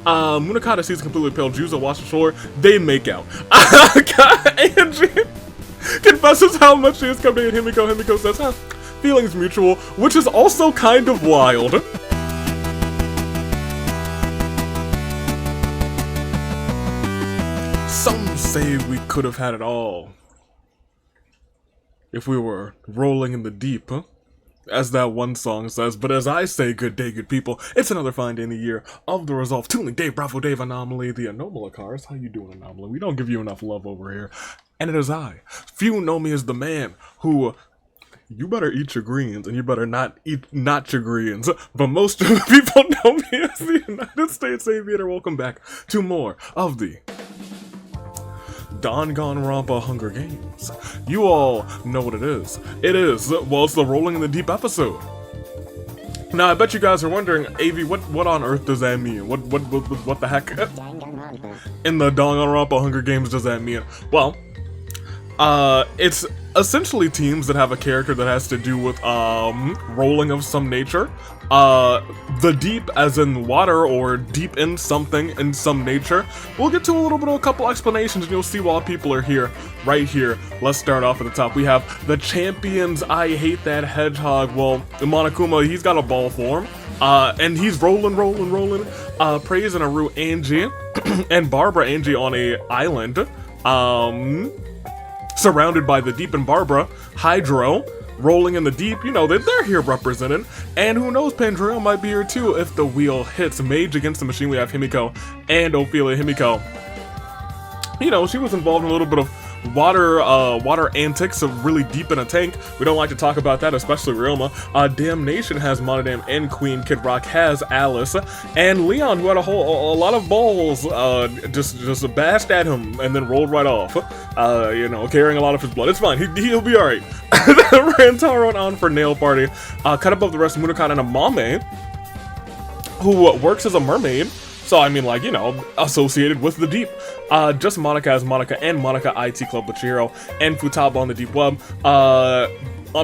Munakata sees completely pale Juzo wash ashore. They make out. Angie confesses how much she has come to hate Himiko. Himiko says, feelings mutual, which is also kind of wild. Some say we could have had it all if we were rolling in the deep, huh? As that one song says, but as I say, good day, good people, it's another fine day in the year of the resolve. Tuning Dave, Bravo Dave, Anomaly, the Anomaly cars. How you doing, Anomaly? We don't give you enough love over here. And it is I. Few know me as the man who, you better eat your greens, and you better not eat not your greens. But most of the people know me as the United States Aviator. Welcome back to more of the Danganronpa Hunger Games. You all know what it is. It is, well, it's the Rolling in the Deep episode. Now, I bet you guys are wondering, Avi, what on earth does that mean? What the heck? In the Danganronpa Hunger Games does that mean? Well, it's essentially teams that have a character that has to do with, rolling of some nature. The deep as in water or deep in something in some nature. We'll get to a couple explanations and you'll see why people are here, right here. Let's start off at the top. We have the champions. I hate that hedgehog. Well, Monokuma, he's got a ball form. And he's rolling. Praise and Aru Angie and Barbara Angie on a island. Surrounded by the deep, and Barbara, Hydro, rolling in the deep. You know, they're here represented. And who knows, Pandreo might be here too if the wheel hits. Mage against the machine, we have Himiko and Ophelia. Himiko, you know, she was involved in a little bit of water antics, really deep in a tank. We don't like to talk about that, especially Ryoma. Damnation has Monodam and Queen. Kid Rock has Alice, and Leon, who had a lot of balls, just bashed at him and then rolled right off. You know, carrying a lot of his blood. It's fine. He'll be all right. Rantaro and On for Nail Party. Cut above the rest, Munakata and Amame, who works as a mermaid. So, I mean, like, you know, associated with the deep. Just Monica as Monica and Monica IT Club with Chihiro and Futaba on the deep web.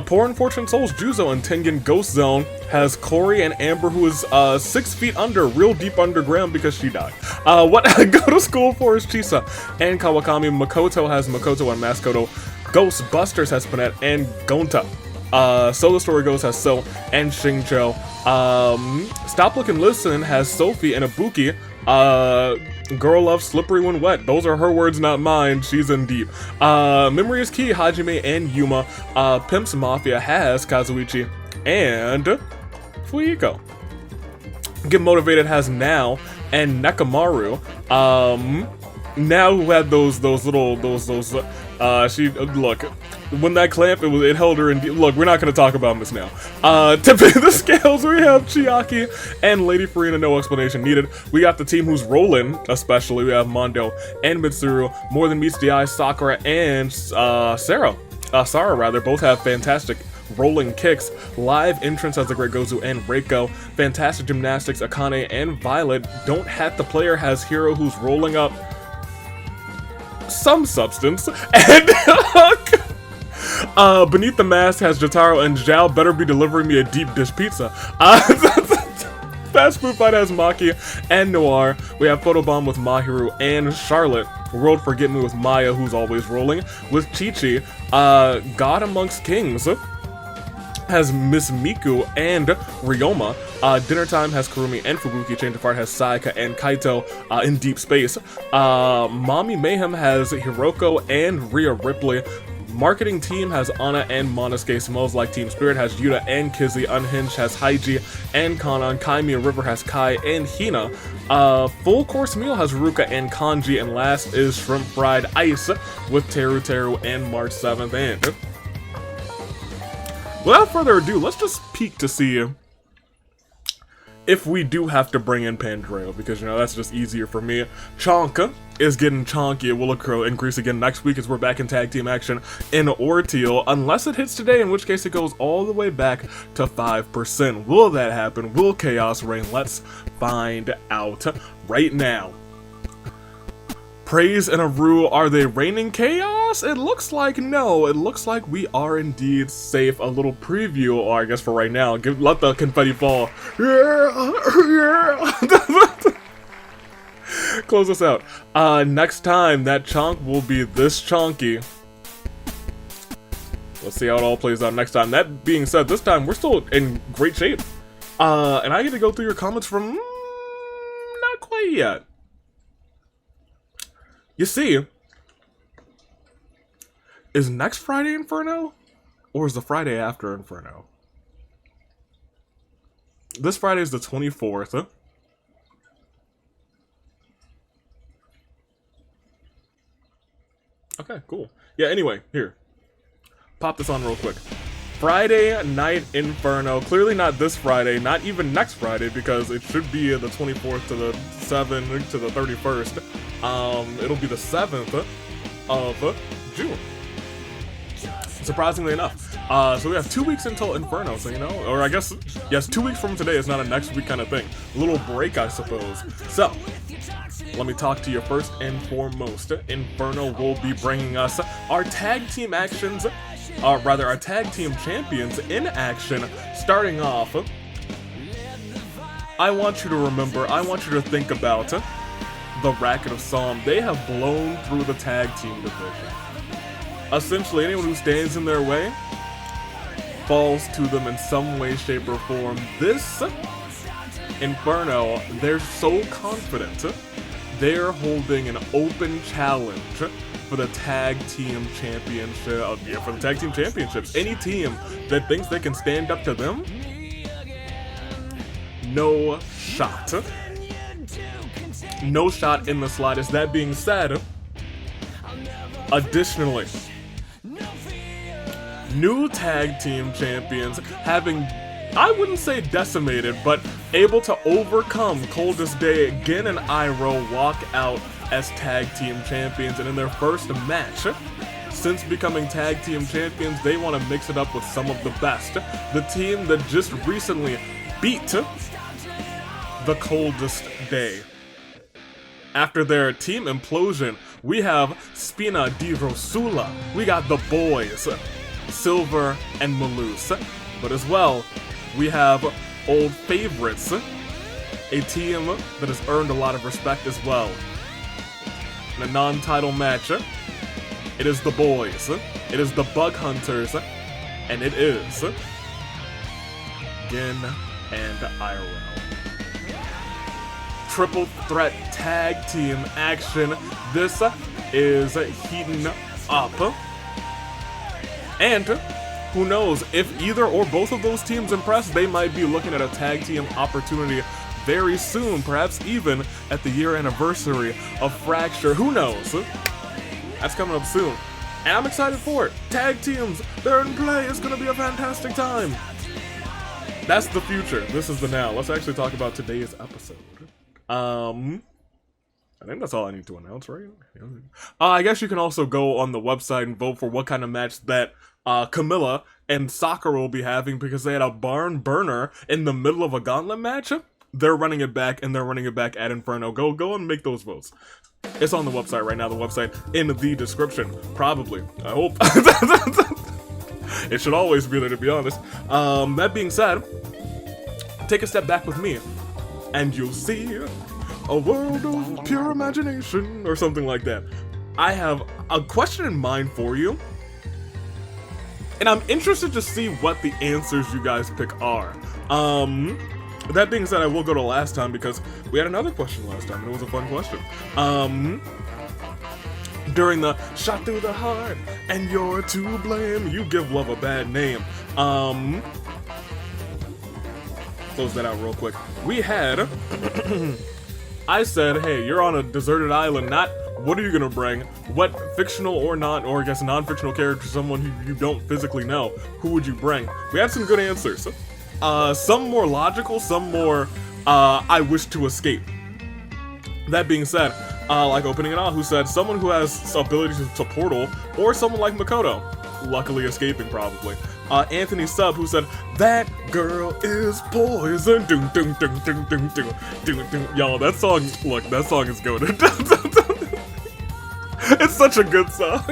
Poor Unfortunate Souls, Juzo and Tengen Ghost Zone has Corey and Amber, who is 6 feet under, real deep underground because she died. What I go to school for is Chisa and Kawakami. Makoto has Makoto and Maskoto. Ghostbusters has Panette and Gonta. So the Story Goes has So and Shingcho. Stop Look and Listen has Sophie and Ibuki. Girl loves slippery when wet. Those are her words, not mine. She's in deep. Memory is Key, Hajime and Yuma. Pimp's Mafia has Kazuichi and Fuyiko. Get Motivated has Now and Nekamaru. Now who had those she look, when that clamp it held her in. Look, we're not gonna talk about Miss Now. Tipping the scales, we have Chiaki and Lady Farina, no explanation needed. We got the team who's rolling, especially we have Mondo and Mitsuru. More Than Meets the Eye, Sakura and Sarah rather, both have fantastic rolling kicks. Live entrance as the Great Gozu and Reiko. Fantastic gymnastics, Akane and Violet. Don't Hat the Player has Hero, who's rolling up some substance, and Beneath the Mask has Jotaro and Zhao better be delivering me a deep dish pizza. Fast Food Fight has Maki and Noir. We have Photobomb with Mahiru and Charlotte. World Forget Me with Maya, who's always rolling, with Chi-Chi. God Amongst Kings has Miss Miku and Ryoma. Dinner Time has Kurumi and Fubuki. Change of Heart has Sayaka and Kaito in Deep Space. Mommy Mayhem has Hiroko and Rhea Ripley. Marketing Team has Anna and Monosuke. Smells Like Team Spirit has Yuta and Kizzy. Unhinged has Haiji and Kanan. Kaimiya River has Kai and Hina. Full Course Meal has Ruka and Kanji. And last is Shrimp Fried Ice with Teru Teru and March 7th. And without further ado, let's just peek to see if we do have to bring in Pandreo, because, you know, that's just easier for me. Chonka is getting chonky. It will increase again next week as we're back in tag team action in Orteal, unless it hits today, in which case it goes all the way back to 5%. Will that happen? Will Chaos reign? Let's find out right now. Praise and Aru, are they reigning chaos? It looks like no. It looks like we are indeed safe. A little preview, or I guess for right now, let the confetti fall. Yeah. Close us out. Next time, that chonk will be this chonky. Let's see how it all plays out next time. That being said, this time, we're still in great shape. And I get to go through your comments from... not quite yet. You see, is next Friday Inferno? Or is the Friday after Inferno? This Friday is the 24th. Okay, cool. Yeah, anyway, here. Pop this on real quick. Friday Night Inferno. Clearly not this Friday, not even next Friday, because it should be the 24th to the 7th to the 31st. It'll be the 7th of June. Surprisingly enough. So we have 2 weeks until Inferno, so you know, or I guess, yes, 2 weeks from today is not a next week kind of thing. A little break, I suppose. So, let me talk to you first and foremost. Inferno will be bringing us our tag team actions, our tag team champions in action. Starting off, I want you to remember, I want you to think about the Racket of Psalm. They have blown through the tag team division. Essentially, anyone who stands in their way falls to them in some way, shape, or form. This Inferno, they're so confident. They're holding an open challenge for the tag team championship. For the tag team championships. Any team that thinks they can stand up to them, no shot. No shot in the slightest. That being said, additionally, new tag team champions having, I wouldn't say decimated, but able to overcome Coldest Day, Gin and Iroh walk out as tag team champions, and in their first match since becoming tag team champions, they want to mix it up with some of the best. The team that just recently beat the Coldest Day. After their team implosion, we have Spina di Rosula. We got the boys, Silver and Malus. But as well, we have old favorites, a team that has earned a lot of respect as well. In a non-title match, it is the boys, it is the Bug Hunters, and it is Gin and Iroh. Triple threat tag team action. This is heating up. And who knows, if either or both of those teams impress, they might be looking at a tag team opportunity very soon, perhaps even at the year anniversary of Fracture. Who knows? That's coming up soon. And I'm excited for it. Tag teams, they're in play. It's going to be a fantastic time. That's the future. This is the now. Let's actually talk about today's episode. I think that's all I need to announce, right? I guess you can also go on the website and vote for what kind of match that Camilla and Sakura will be having, because they had a barn burner in the middle of a gauntlet match. They're running it back, and they're running it back at Inferno. Go and make those votes. It's on the website right now, the website in the description. Probably. I hope. It should always be there, to be honest. That being said, take a step back with me, and you'll see a world of pure imagination, or something like that. I have a question in mind for you, and I'm interested to see what the answers you guys pick are. That being said, I will go to last time, because we had another question last time, and it was a fun question. During the shot through the heart, and you're to blame, you give love a bad name. Close that out real quick. We had, I said, hey, you're on a deserted island, not what are you gonna bring, what fictional or not, or I guess non-fictional character, someone who you don't physically know, who would you bring? We had some good answers. Some more logical, some more, I wish to escape. That being said, like Opening It On, who said someone who has abilities to portal, or someone like Makoto, luckily escaping probably. Anthony Sub, who said, that girl is poison. Doom, doom, doom, doom, doom, doom, doom, doom. Y'all, that song, look, that song is goated. It's such a good song.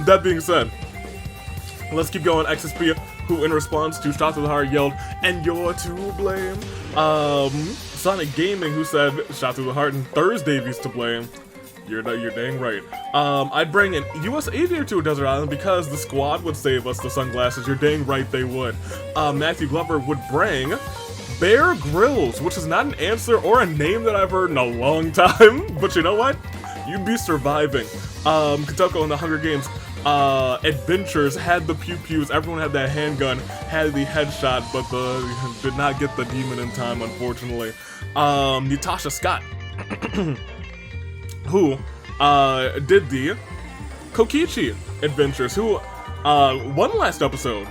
That being said, let's keep going. XSP, who in response to Shot to the Heart yelled, and you're to blame. Sonic Gaming, who said, shot through the heart, and Thursday used to blame. You're dang right. I'd bring an US Aviator to a desert island because the squad would save us the sunglasses. You're dang right they would. Matthew Glover would bring Bear Grylls, which is not an answer or a name that I've heard in a long time, but you know what? You'd be surviving. Kotoko in the Hunger Games Adventures had the pew-pews, everyone had that handgun, had the headshot, but did not get the demon in time, unfortunately. Natasha Scott, who did the Kokichi Adventures, who won last episode.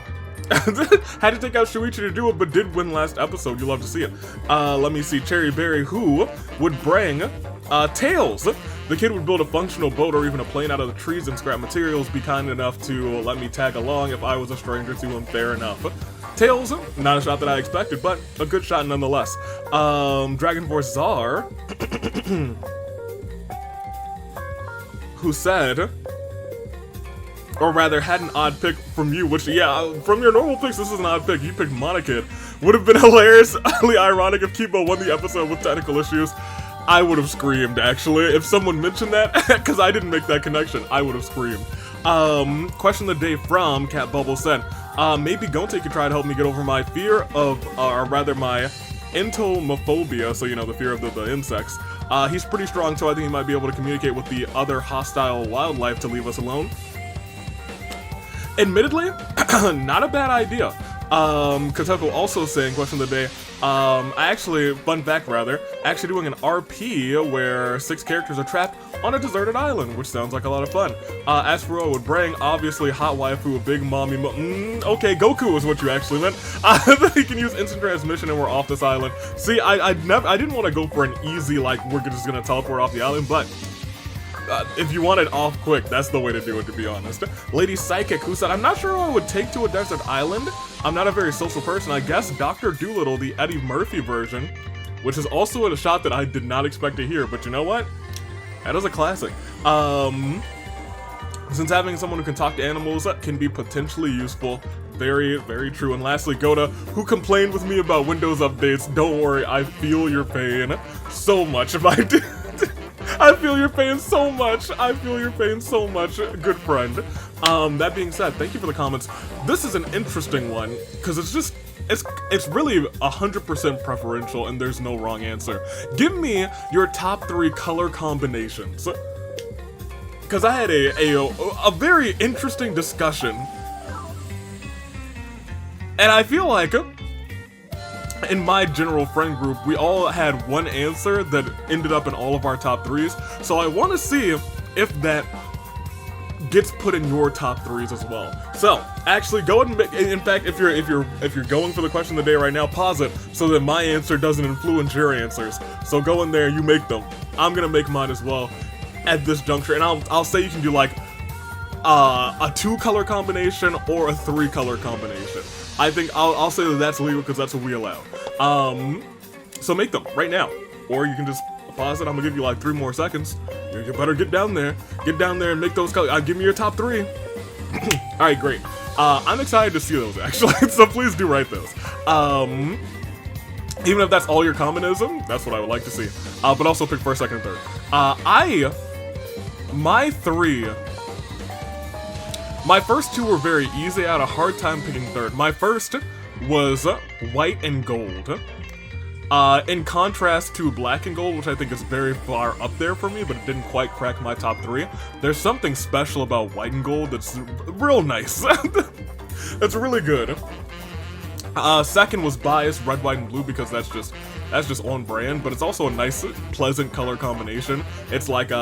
Had to take out Shuichi to do it, but did win last episode. You love to see it. Let me see. Cherry Berry, who would bring Tails. The kid would build a functional boat or even a plane out of the trees and scrap materials. Be kind enough to let me tag along if I was a stranger to him. Fair enough. Tails, not a shot that I expected, but a good shot nonetheless. Dragon Force Czar, who said, or rather had an odd pick from you, which, yeah, from your normal picks, this is an odd pick. You picked Monokid. Would have been hilariously ironic if Kibo won the episode with technical issues. I would have screamed, actually. If someone mentioned that, because I didn't make that connection, I would have screamed. Question of the day from Cat Bubble said, maybe Gonte could try to help me get over my fear of, or rather my entomophobia, so you know, the fear of the insects. He's pretty strong, so I think he might be able to communicate with the other hostile wildlife to leave us alone. Admittedly, not a bad idea. Kotoko also saying, question of the day, fun fact rather, actually doing an RP where 6 characters are trapped on a deserted island, which sounds like a lot of fun. As for what I would bring, obviously hot waifu, a big mommy okay, Goku is what you actually meant. He can use instant transmission and we're off this island. See, I didn't want to go for an easy, like, we're just gonna teleport off the island, but if you want it off quick, that's the way to do it, to be honest. Lady Psychic, who said, I'm not sure who I would take to a desert island. I'm not a very social person. I guess Dr. Dolittle, the Eddie Murphy version, which is also a shot that I did not expect to hear, but you know what? That is a classic. Since having someone who can talk to animals can be potentially useful, very, very true. And lastly, Goda, who complained with me about Windows updates. Don't worry, I feel your pain so much if I did. I feel your pain so much. I feel your pain so much, good friend. That being said, thank you for the comments. This is an interesting one, because it's really 100% preferential and there's no wrong answer. Give me your top 3 color combinations. Because I had a very interesting discussion. And I feel like in my general friend group, we all had one answer that ended up in all of our top 3s. So I want to see if that gets put in your top 3s as well. So actually, go ahead and make, in fact, if you're going for the question of the day right now, pause it so that my answer doesn't influence your answers. So go in there, you make them. I'm gonna make mine as well at this juncture, and I'll say you can do like a 2 color combination or a 3 color combination. I think I'll say that that's legal because that's what we allow. So make them right now, or you can just pause it. I'm gonna give you like 3 more seconds. You better get down there and make those colors. Give me your top 3. All right, great. I'm excited to see those actually. So please do write those. Even if that's all your commonism, that's what I would like to see. But also pick first, second, and third. My first 2 were very easy. I had a hard time picking third. My first was white and gold. In contrast to black and gold, which I think is very far up there for me, but it didn't quite crack my top 3. There's something special about white and gold that's real nice. That's really good. Second was biased, red, white, and blue, because that's just on brand, but it's also a nice, pleasant color combination. It's like,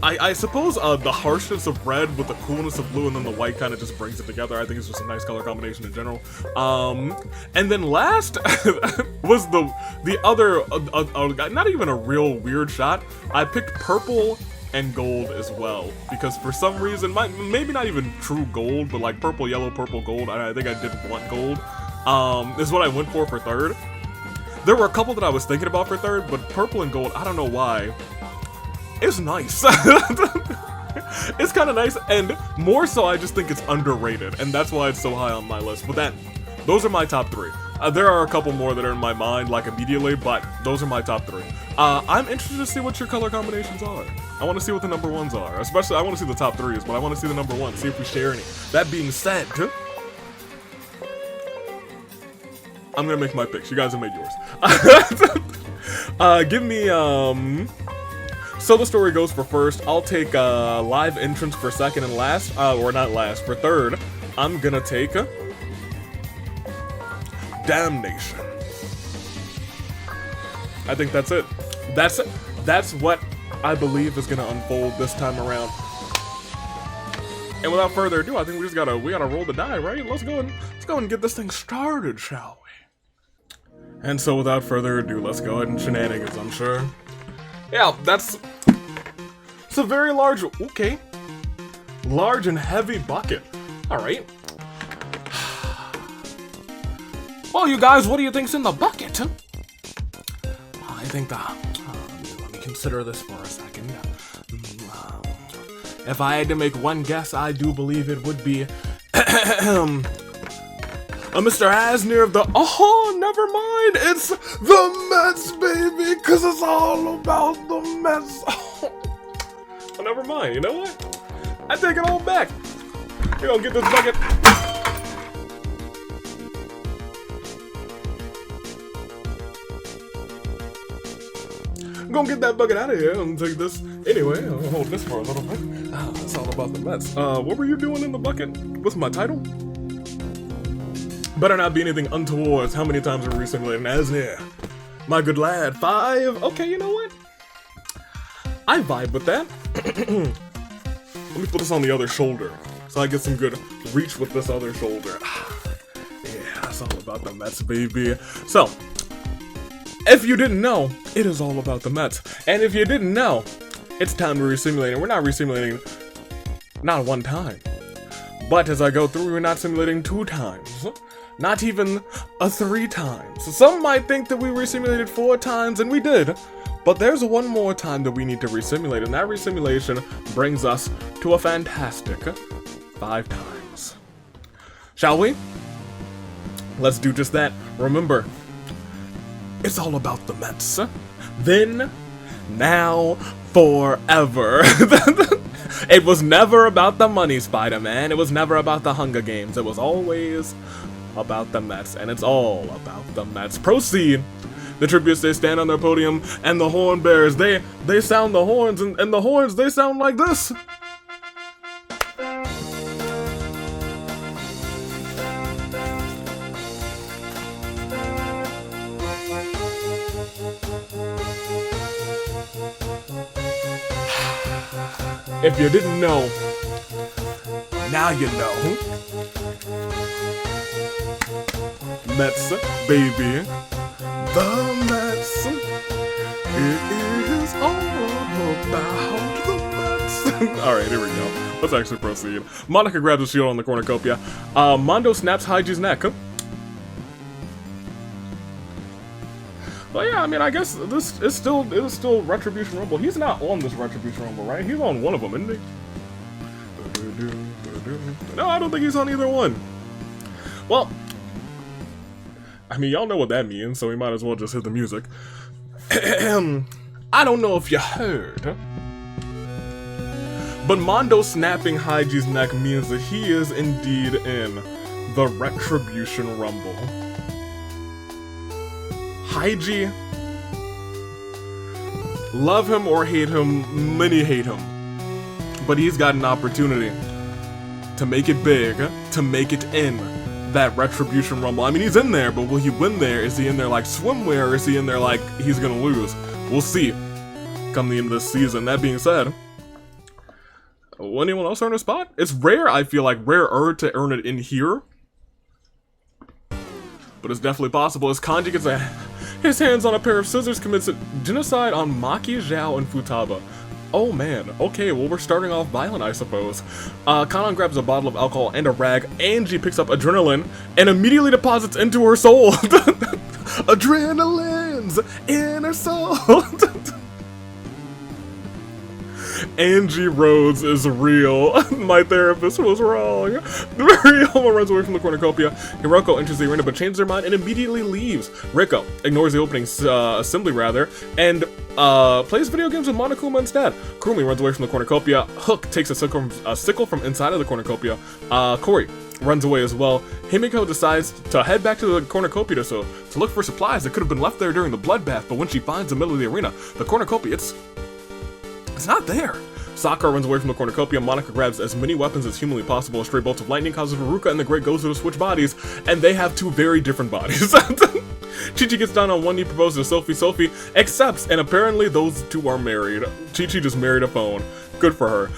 I suppose the harshness of red with the coolness of blue, and then the white kind of just brings it together. I think it's just a nice color combination in general. And then last was the other, not even a real weird shot. I picked purple and gold as well, because for some reason, maybe not even true gold, but like purple, yellow, purple, gold. I think I did want gold. Is what I went for third. There were a couple that I was thinking about for third, but purple and gold, I don't know why. It's nice. It's kind of nice, and more so I just think it's underrated, and that's why it's so high on my list. But those are my top 3. There are a couple more that are in my mind, like, immediately, but those are my top 3. I'm interested to see what your color combinations are. I want to see what the number 1s are. Especially, I want to see the top 3s, but I want to see the number 1s, see if we share any. That being said, I'm gonna make my picks. You guys have made yours. Give me, So the story goes for first. I'll take live entrance for second and last, or not last, for third. I'm gonna take Damnation. I think that's it. That's what I believe is gonna unfold this time around. And without further ado, I think we gotta roll the die, right? Let's go and get this thing started, shall we? And so without further ado, let's go ahead and shenanigans, I'm sure. Yeah, it's a very large, okay. Large and heavy bucket. Alright. Well, you guys, what do you think's in the bucket? Well, I think let me consider this for a second. If I had to make one guess, I do believe it would be Mr. Asner of the... Oh, never mind. It's the Mets, baby, because it's all about the Mets. Oh, never mind. You know what? I take it all back. You're going to get this bucket. I'm going to get that bucket out of here and take this. Anyway, I'll hold this for a little bit. It's all about the Mets. What were you doing in the bucket? What's my title? Better not be anything untoward. How many times are we simulating Asner? My good lad. 5? Okay, you know what? I vibe with that. Let me put this on the other shoulder, so I get some good reach with this other shoulder. Yeah, it's all about the Mets, baby. So, if you didn't know, it is all about the Mets. And if you didn't know, it's time to resimulate. And we're not resimulating not 1 time. But as I go through, we're not simulating 2 times. Not even 3 times. Some might think that we resimulated 4 times, and we did. But there's 1 more time that we need to resimulate, and that resimulation brings us to a fantastic 5 times. Shall we? Let's do just that. Remember, it's all about the Mets. Then, now, forever. It was never about the money, Spider-Man. It was never about the Hunger Games. It was always about the Mets, and it's all about the Mets. Proceed. The tributes, they stand on their podium, and the horn bearers, they sound the horns, and the horns, they sound like this. If you didn't know, now you know. Mets, baby. The Mets. It is all about the Mets. Alright, here we go. Let's actually proceed. Monica grabs a shield on the cornucopia. Mondo snaps Haiji's neck. Well, yeah, I mean, I guess it was still Retribution Rumble. He's not on this Retribution Rumble, right? He's on one of them, isn't he? No, I don't think he's on either one. Well, I mean, y'all know what that means, so we might as well just hit the music. I don't know if you heard, but Mondo snapping Haiji's neck means that he is indeed in the Retribution Rumble. Haiji, love him or hate him, many hate him, but he's got an opportunity to make it big, to make it in that Retribution Rumble. I mean, he's in there, but will he win there? Is he in there like swimwear, or is he in there like he's gonna lose? We'll see come the end of this season. That being said, will anyone else earn a spot? It's rare, I feel like, rarer to earn it in here, but it's definitely possible as Kanji gets his hands on a pair of scissors, commits a genocide on Maki, Zhao, and Futaba. Oh man, okay, well we're starting off violent, I suppose. Kanan grabs a bottle of alcohol and a rag. Angie picks up adrenaline and immediately deposits into her soul. Adrenaline's in her soul. Angie Rhodes is real. My therapist was wrong. Ryoma runs away from the cornucopia. Hiroko enters the arena but changes her mind and immediately leaves. Riko ignores the opening assembly and plays video games with Monokuma instead. Kurumi runs away from the cornucopia. Hook takes a sickle from inside of the cornucopia. Kori runs away as well. Himiko decides to head back to the cornucopia to look for supplies that could have been left there during the bloodbath, but when she finds the middle of the arena, the cornucopia, it's not there. Sakura runs away from the cornucopia. Monica grabs as many weapons as humanly possible. A stray bolt of lightning causes Veruca and the Great Gozu to switch bodies, and they have two very different bodies. Chi-Chi gets down on one knee, proposes to Sophie. Sophie accepts, and apparently those two are married. Chi-Chi just married a phone. Good for her.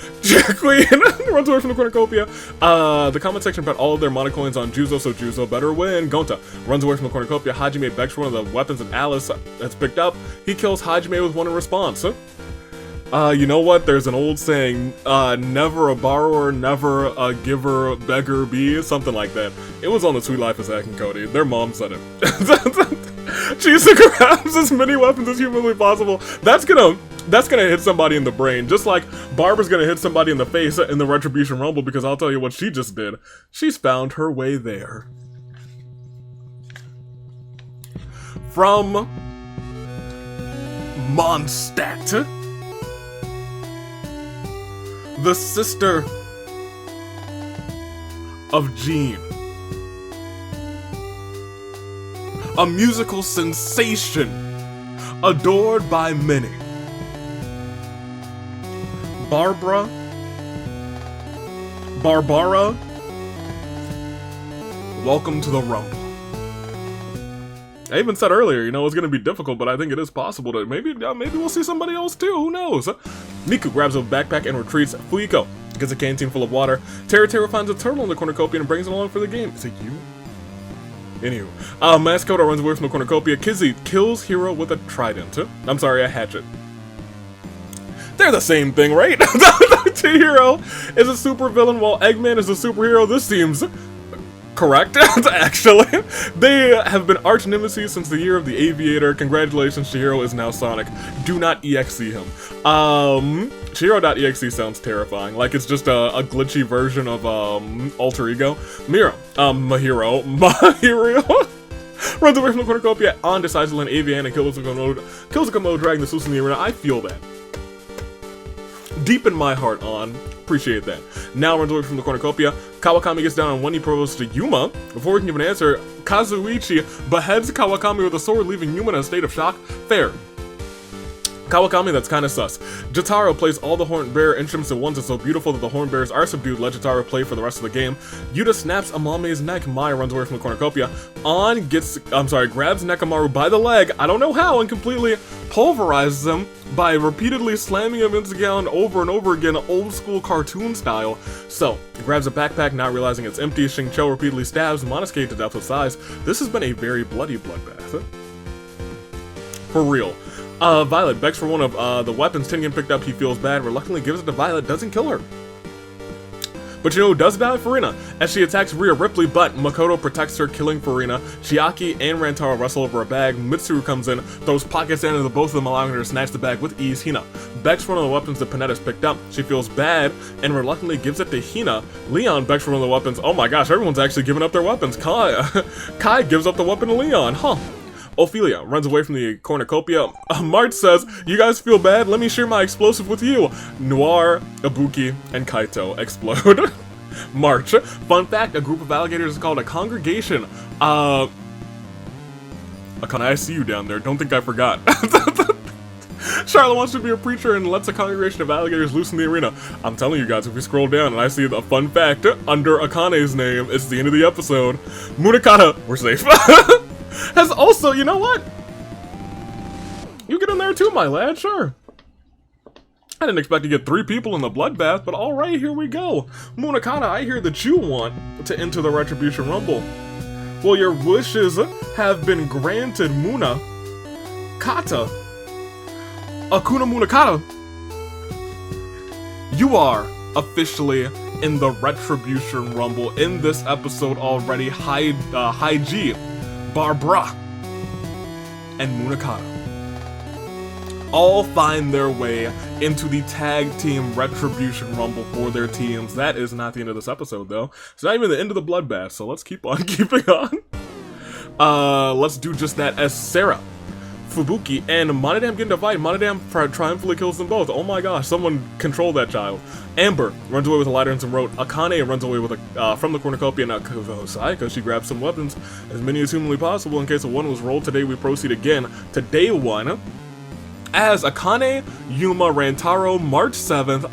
Queen runs away from the cornucopia. The comment section about all of their monocoins on Juzo, so Juzo better win. Gonta runs away from the cornucopia. Hajime begs for one of the weapons that Alice has picked up. He kills Hajime with one in response. You know what? There's an old saying, never a borrower, never a giver, beggar be, something like that. It was on The Sweet Life of Zack and Cody. Their mom said it. Chisa grabs as many weapons as humanly possible. That's gonna hit somebody in the brain, just like Barbara's gonna hit somebody in the face in the Retribution Rumble, because I'll tell you what she just did. She's found her way there. From Mondstadt, the sister of Jean, a musical sensation adored by many, Barbara, welcome to the Rumble. I even said earlier, you know, it's gonna be difficult, but I think it is possible to maybe we'll see somebody else too, who knows? Miku grabs a backpack and retreats. Fuyiko gets a canteen full of water. Teru finds a turtle in the cornucopia and brings it along for the game. Is it you? Anywho, Mascota runs away from the cornucopia. Kizzy kills Hiro with a trident. I'm sorry, a hatchet. They're the same thing, right? Chihiro is a supervillain while Eggman is a superhero. This seems correct, actually. They have been arch nemesis since the year of the Aviator. Congratulations, Chihiro is now Sonic. Do not EXE him. Chihiro.exe sounds terrifying. Like it's just a glitchy version of Alter Ego. Mahiro runs away from the cornucopia. On decides to land Avian and kills a Komodo dragging the Susan in the arena. I feel that. Deep in my heart, appreciate that. Now runs away from the cornucopia. Kawakami gets down on one knee, proposes to Yuma. Before we can give an answer, Kazuichi beheads Kawakami with a sword, leaving Yuma in a state of shock. Fair. Kawakami, that's kinda sus. Jotaro plays all the horn bearer instruments at once. It's so beautiful that the horn bearers are subdued. Let Jotaro play for the rest of the game. Yuta snaps Amame's neck. Maya runs away from the cornucopia. Grabs Nekamaru by the leg, I don't know how, and completely pulverizes him by repeatedly slamming him into the ground over and over again, old school cartoon style. So, grabs a backpack, not realizing it's empty. Xingqiu repeatedly stabs Monosuke to death with size. This has been a very bloody bloodbath. For real. Violet begs for one of the weapons Tengen picked up. He feels bad, reluctantly gives it to Violet, doesn't kill her. But you know who does die? Furina, as she attacks Rhea Ripley, but Makoto protects her, killing Furina. Chiaki and Rantaro wrestle over a bag. Mitsuru comes in, throws pockets into the both of them, allowing her to snatch the bag with ease. Hina begs for one of the weapons that Panetta's picked up. She feels bad and reluctantly gives it to Hina. Leon begs for one of the weapons. Oh my gosh, everyone's actually giving up their weapons. Kai gives up the weapon to Leon, huh? Ophelia runs away from the cornucopia. March says, you guys feel bad? Let me share my explosive with you. Noir, Ibuki, and Kaito explode. March. Fun fact, a group of alligators is called a congregation. Akane, I see you down there. Don't think I forgot. Charlotte wants to be a preacher and lets a congregation of alligators loose in the arena. I'm telling you guys, if we scroll down and I see the fun fact under Akane's name, it's the end of the episode. Munakata, we're safe. Has also, you know what? You get in there too, my lad, sure. I didn't expect to get 3 people in the bloodbath, but alright, here we go. Munakata, I hear that you want to enter the Retribution Rumble. Well, your wishes have been granted, Muna. Kata. Akuna Munakata. You are officially in the Retribution Rumble in this episode already. Hi G, Barbara, and Munakata all find their way into the tag team retribution rumble for their teams. That is not the end of this episode, though. It's not even the end of the bloodbath, so let's keep on keeping on. Let's do just that as Sarah, Fubuki, and Monodam get into a fight. Monodam triumphantly kills them both. Oh my gosh, someone control that child. Amber runs away with a lighter and some rope. Akane runs away with a from the cornucopia, and Sayaka, she grabs some weapons, as many as humanly possible in case a one was rolled. Today we proceed again to day one, as Akane, Yuma, Rantaro, March 7th,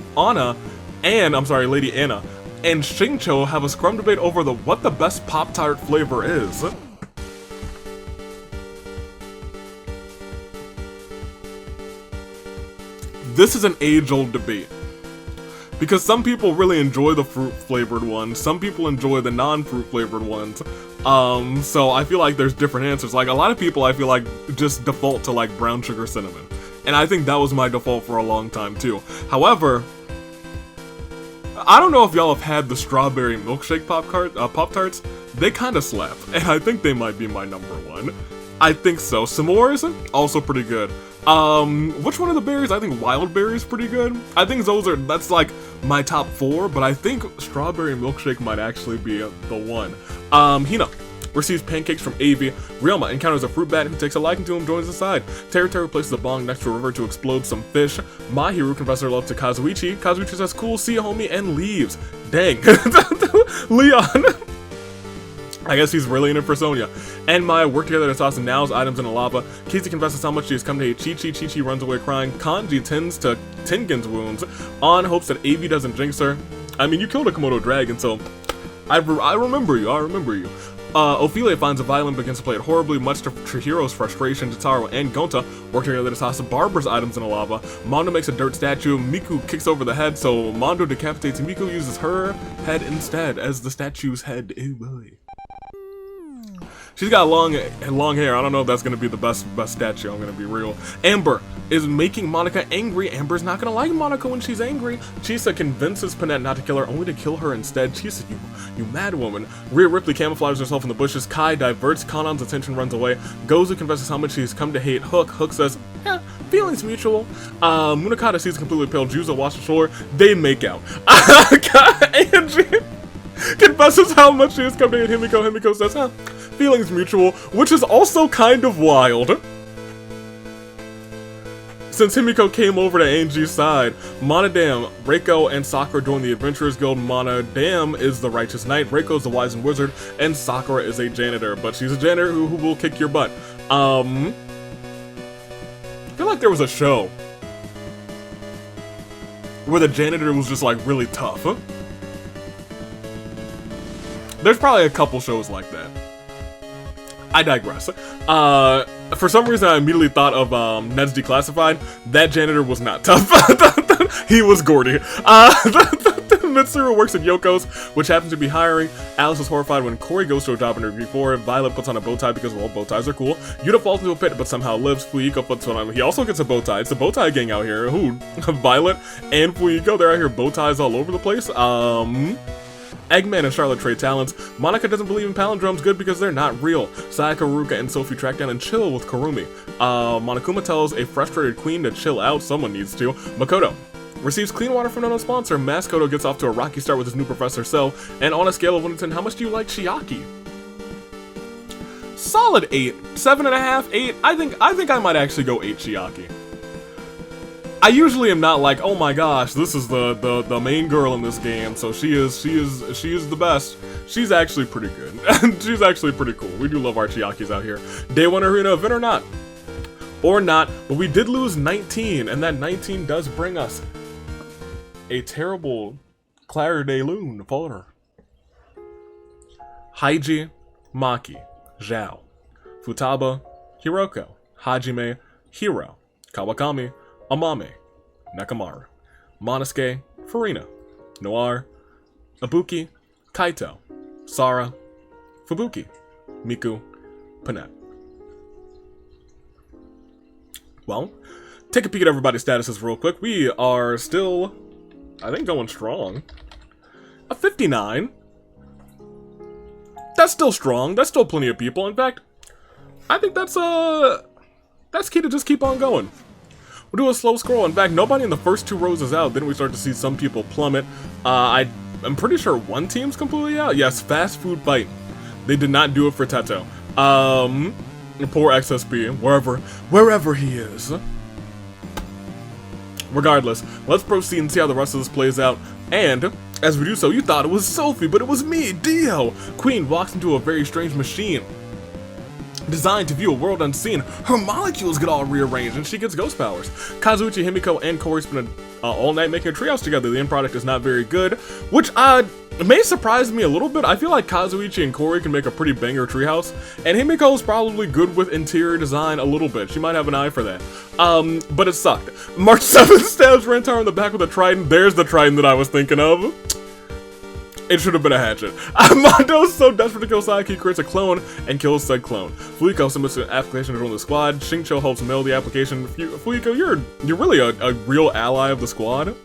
Lady Anna, and Shincho have a scrum debate over what the best Pop-Tart flavor is. This is an age-old debate, because some people really enjoy the fruit-flavored ones, some people enjoy the non-fruit-flavored ones, so I feel like there's different answers. Like, a lot of people, I feel like, just default to, like, brown sugar cinnamon, and I think that was my default for a long time, too. However, I don't know if y'all have had the strawberry milkshake Pop-Tarts. They kind of slap, and I think they might be my number one. I think so. S'mores, also pretty good. Which one of the berries? I think wild berry is pretty good. I think that's like my top 4, but I think strawberry milkshake might actually be the one. Hina receives pancakes from Avi. Ryoma encounters a fruit bat who takes a liking to him, joins the side. Teru places a bong next to a river to explode some fish. Mahiru confesses her love to Kazuichi. Kazuichi says, "Cool, see ya, homie," and leaves. Dang. Leon. I guess he's really in it for Sonya. And Maya work together to toss Nao's items in the lava. Casey confesses how much she has come to hate Chi-Chi. Chi-Chi runs away crying. Kanji tends to Tengen's wounds. On hopes that Avi doesn't jinx her. I mean, you killed a Komodo dragon, so I remember you. Ophelia finds a violin, begins to play it horribly, much to Chihiro's frustration. Totaro and Gonta work together to toss Barbara's items in the lava. Mondo makes a dirt statue. Miku kicks over the head, so Mondo decapitates Miku, uses her head instead as the statue's head. Oh boy. She's got long hair. I don't know if that's gonna be the best statue. I'm gonna be real. Amber is making Monica angry. Amber's not gonna like Monica when she's angry. Chisa convinces Panette not to kill her, only to kill her instead. Chisa, you mad woman. Rhea Ripley camouflages herself in the bushes. Kai diverts Kanon's attention, runs away. Gozu confesses how much she's come to hate Hook. Hook says, "Yeah, feelings mutual." Munakata sees a completely pale Juzo wash ashore. They make out. Angie confesses how much she has come to hate Himiko. Himiko says, feelings mutual, which is also kind of wild. Since Himiko came over to Angie's side, Monodam, Reiko, and Sakura join the Adventurers Guild. Monodam is the righteous knight, Reiko is the wise and wizard, and Sakura is a janitor, but she's a janitor who will kick your butt. I feel like there was a show where the janitor was just like really tough. There's probably a couple shows like that. I digress. For some reason, I immediately thought of Ned's Declassified. That janitor was not tough. He was Gordy. Mitsuru works at Yoko's, which happens to be hiring. Alice is horrified when Corey goes to a job interview for it. Violet puts on a bow tie because, well, bow ties are cool. Yuta falls into a pit but somehow lives. Fuyiko puts one on. He also gets a bow tie. It's a bow tie gang out here. Who? Violet and Fuyiko, they're out here bow ties all over the place. Eggman and Charlotte trade talents. Monica doesn't believe in palindromes, good because they're not real. Sayaka, Ruka, and Sophie track down and chill with Kurumi. Monokuma tells a frustrated queen to chill out, someone needs to. Makoto receives clean water from an unknown sponsor. Maskoto gets off to a rocky start with his new professor, So. And on a scale of 1 to 10, how much do you like Chiaki? Solid 8. 7.5, 8. I think I might actually go 8 Chiaki. I usually am not like, oh my gosh, this is the main girl in this game, so she is the best. She's actually pretty good. She's actually pretty cool. We do love our Chiakis out here. Day 1 arena event or not? Or not, but we did lose 19, and that 19 does bring us a terrible Claire de Lune folder. Haiji, Maki, Zhao, Futaba, Hiroko, Hajime, Hiro, Kawakami, Amame, Nakamaru, Monosuke, Furina, Noir, Ibuki, Kaito, Sara, Fubuki, Miku, Panette. Well, take a peek at everybody's statuses real quick. We are still, I think, going strong. A 59. That's still strong. That's still plenty of people. In fact, I think that's key to just keep on going. We'll do a slow scroll. In fact, nobody in the first 2 rows is out. Then we start to see some people plummet. I'm pretty sure one team's completely out. Yes, Fast Food Fight. They did not do it for Teto. Poor XSP, wherever he is. Regardless, let's proceed and see how the rest of this plays out. And as we do so, you thought it was Sophie, but it was me, Dio. Queen walks into a very strange machine designed to view a world unseen. Her molecules get all rearranged and she gets ghost powers. Kazuichi, Himiko, and Corey spend all night making a treehouse together. The end product is not very good, which may surprise me a little bit. I feel like Kazuichi and Corey can make a pretty banger treehouse, and Himiko is probably good with interior design a little bit. She might have an eye for that. But it sucked. March 7th stabs Rantar in the back with a trident. There's the trident that I was thinking of. It should have been a hatchet. Mondo is so desperate to kill Saiki, he creates a clone and kills said clone. Fuyuko submits an application to join the squad. Shincho helps mail the application. Fuyuko, you're really a real ally of the squad.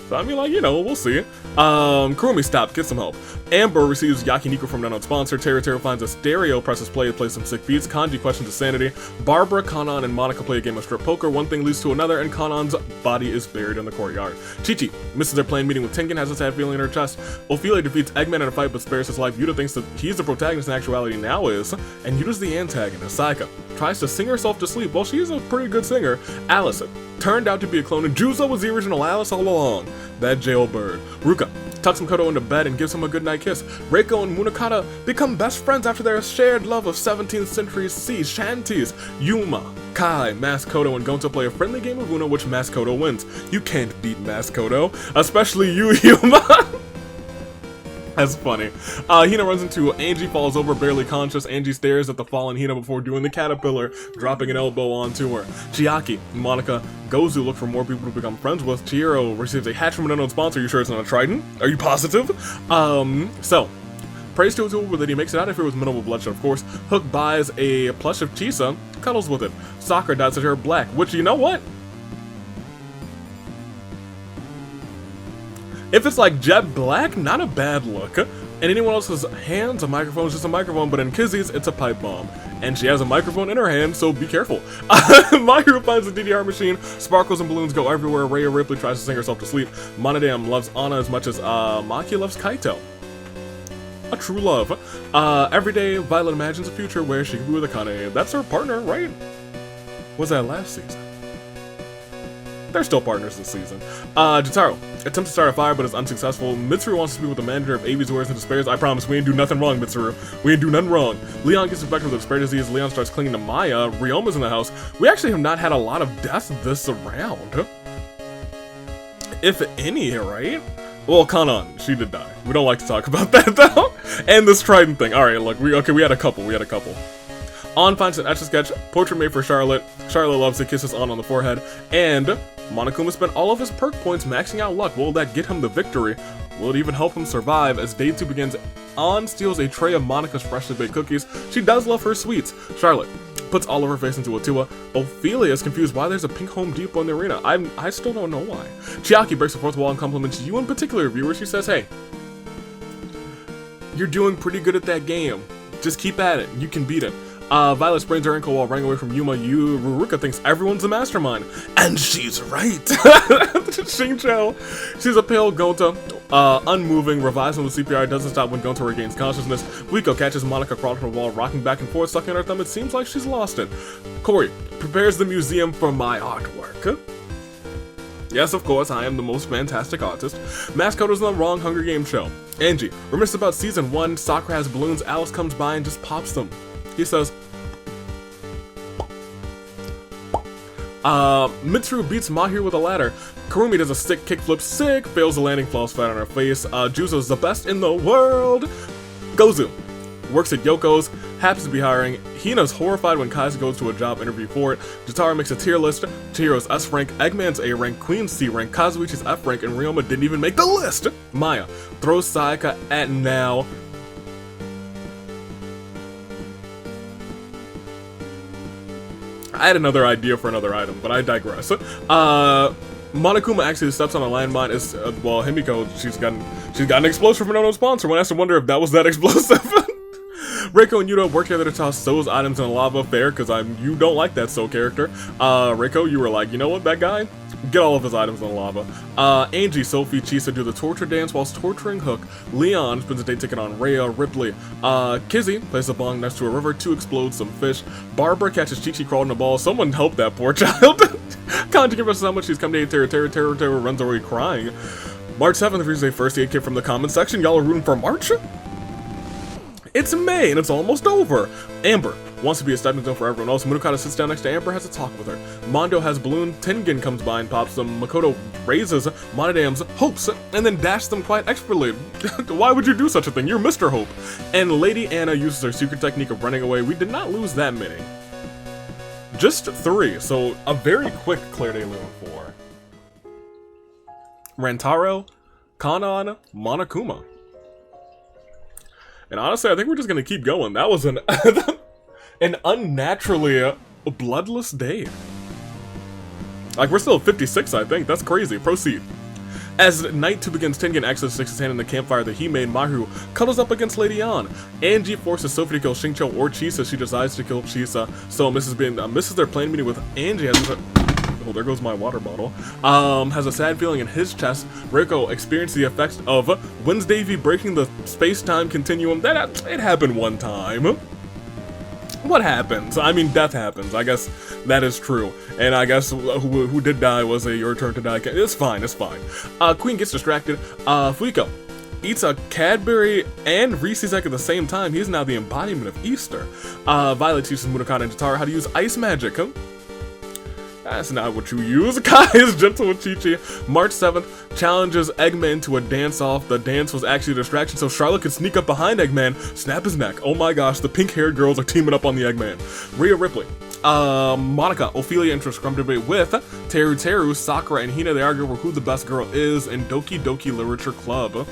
So I mean, like, you know, we'll see. Kurumi stop, get some help. Amber receives Yakiniku from an unknown sponsor. Tero finds a stereo, presses play, plays some sick beats. Kanji questions his sanity. Barbara, Kanan, and Monica play a game of strip poker. One thing leads to another, and Kanan's body is buried in the courtyard. Chi-Chi misses their planned meeting with Tengen, has a sad feeling in her chest. Ophelia defeats Eggman in a fight but spares his life. Yuta thinks that he's the protagonist in actuality now is, and Yuta's the antagonist. Saika tries to sing herself to sleep. Well, she's a pretty good singer. Alice turned out to be a clone, and Juzo was the original Alice all along. That jailbird. Ruka tucks Makoto into bed and gives him a goodnight kiss. Reiko and Munakata become best friends after their shared love of 17th century sea shanties. Yuma, Kai, Maskoto, and Gonto play a friendly game of Uno, which Maskoto wins. You can't beat Maskoto, especially you, Yuma. That's funny. Hina runs into Angie, falls over, barely conscious. Angie stares at the fallen Hina before doing the caterpillar, dropping an elbow onto her. Chiaki, Monica, Gozu look for more people to become friends with. Chihiro receives a hatch from an unknown sponsor. Are you sure it's not a trident? Are you positive? So, praise to a tool that he makes it out if it was minimal bloodshed, of course. Hook buys a plush of Chisa, cuddles with it. Sakura dyes her hair black, which, you know what? If it's like jet black, not a bad look. And anyone else's hands, a microphone is just a microphone, but in Kizzy's, it's a pipe bomb. And she has a microphone in her hand, so be careful. Mahiru finds the DDR machine, sparkles and balloons go everywhere. Rhea Ripley tries to sing herself to sleep. Monodam loves Anna as much as Maki loves Kaito. A true love. Every day, Violet imagines a future where she can be with Akane. That's her partner, right? Was that last season? They're still partners this season. Jotaro attempts to start a fire but is unsuccessful. Mitsuru wants to be with the manager of AV's Words and despairs. I promise we ain't do nothing wrong, Mitsuru. We ain't do nothing wrong. Leon gets infected with despair disease. Leon starts clinging to Maya. Ryoma's in the house. We actually have not had a lot of deaths this round. If any, right? Well, Kanan, she did die. We don't like to talk about that though. And this trident thing. Alright, look, we had a couple. On finds an Etch-a-Sketch, portrait made for Charlotte. Charlotte loves to kiss his aunt on the forehead. And Monokuma spent all of his perk points maxing out luck. Will that get him the victory? Will it even help him survive? As day 2 begins, An steals a tray of Monica's freshly baked cookies. She does love her sweets. Charlotte puts all of her face into a Tua. Ophelia is confused why there's a pink Home Depot in the arena. I still don't know why. Chiaki breaks the fourth wall and compliments you in particular, viewer. She says, hey, you're doing pretty good at that game. Just keep at it. You can beat it. Violet sprains her ankle while running away from Yuma. Ruruka thinks everyone's a mastermind. And she's right! Shincho sees a pale Gonta, unmoving, revives him with CPR, doesn't stop when Gonta regains consciousness. Wiko catches Monica crawling from a wall, rocking back and forth, sucking her thumb. It seems like she's lost it. Corey prepares the museum for my artwork. Yes, of course, I am the most fantastic artist. Maskoto's in the wrong Hunger Games show. Angie reminisces about season 1. Sakura has balloons. Alice comes by and just pops them. He says, Mitsuru beats Mahir with a ladder. Kurumi does a stick kickflip, sick, fails the landing, falls flat on her face. Juzo's the best in the world. Gozu works at Yoko's, happens to be hiring. Hina's horrified when Kaiser goes to a job interview for it. Jotaro makes a tier list. Chihiro's S rank, Eggman's A rank, Queen's C rank, Kazuichi's F rank, and Ryoma didn't even make the list. Maya throws Sayaka at now. I had another idea for another item, but I digress. Monokuma actually steps on a landmine. Well, Himiko, she's got an explosive from an unknown sponsor. One has to wonder if that was that explosive. Reiko and Yuta work together to toss So's items in the lava. Fair, because you don't like that So character. Reiko, you were like, you know what, that guy? Get all of his items in the lava. Angie, Sophie, Chisa do the torture dance whilst torturing Hook. Leon spends a day ticket on Rhea, Ripley. Kizzy places a bong next to a river to explode some fish. Barbara catches Chi-Chi crawling in a ball. Someone help that poor child. Kanji gives us how much she's come to Terror runs away crying. March 7th receives a first aid kit from the comment section. Y'all are rooting for March? It's May and it's almost over. Amber wants to be a stepping stone for everyone else. Murukata sits down next to Amber, has a talk with her. Mondo has balloon. Tengen comes by and pops them. Makoto raises Monodam's hopes and then dashes them quite expertly. Why would you do such a thing? You're Mr. Hope. And Lady Anna uses her secret technique of running away. We did not lose that many. Just 3, so a very quick Claire de Lune for Rantaro, Kanan, Monokuma. And honestly, I think we're just gonna keep going. That was an unnaturally bloodless day. Like, we're still at 56, I think. That's crazy. Proceed. As Night 2 begins, Tengen accidentally sticks his hand in the campfire that he made. Maru cuddles up against Lady Ann. Angie forces Sophie to kill Xingqiu or Chisa. She decides to kill Chisa. So misses their planned meeting with Angie. Oh, there goes my water bottle. Has a sad feeling in his chest. Reiko experienced the effects of Wednesday V breaking the space-time continuum. It happened one time. What happens? I mean, death happens. I guess that is true. And I guess who did die was a your turn to die. It's fine, it's fine. Queen gets distracted. Fuiko eats a Cadbury and Reese's egg at the same time. He's now the embodiment of Easter. Violet teaches Murukata and Totaro how to use ice magic. That's not what you use. Kai is gentle with Chi-Chi. March 7th challenges Eggman to a dance-off. The dance was actually a distraction, so Charlotte could sneak up behind Eggman, snap his neck. Oh my gosh, the pink-haired girls are teaming up on the Eggman. Rhea Ripley. Monica, Ophelia enters scrum debate with Teru, Sakura, and Hina. They argue over who the best girl is in Doki Doki Literature Club.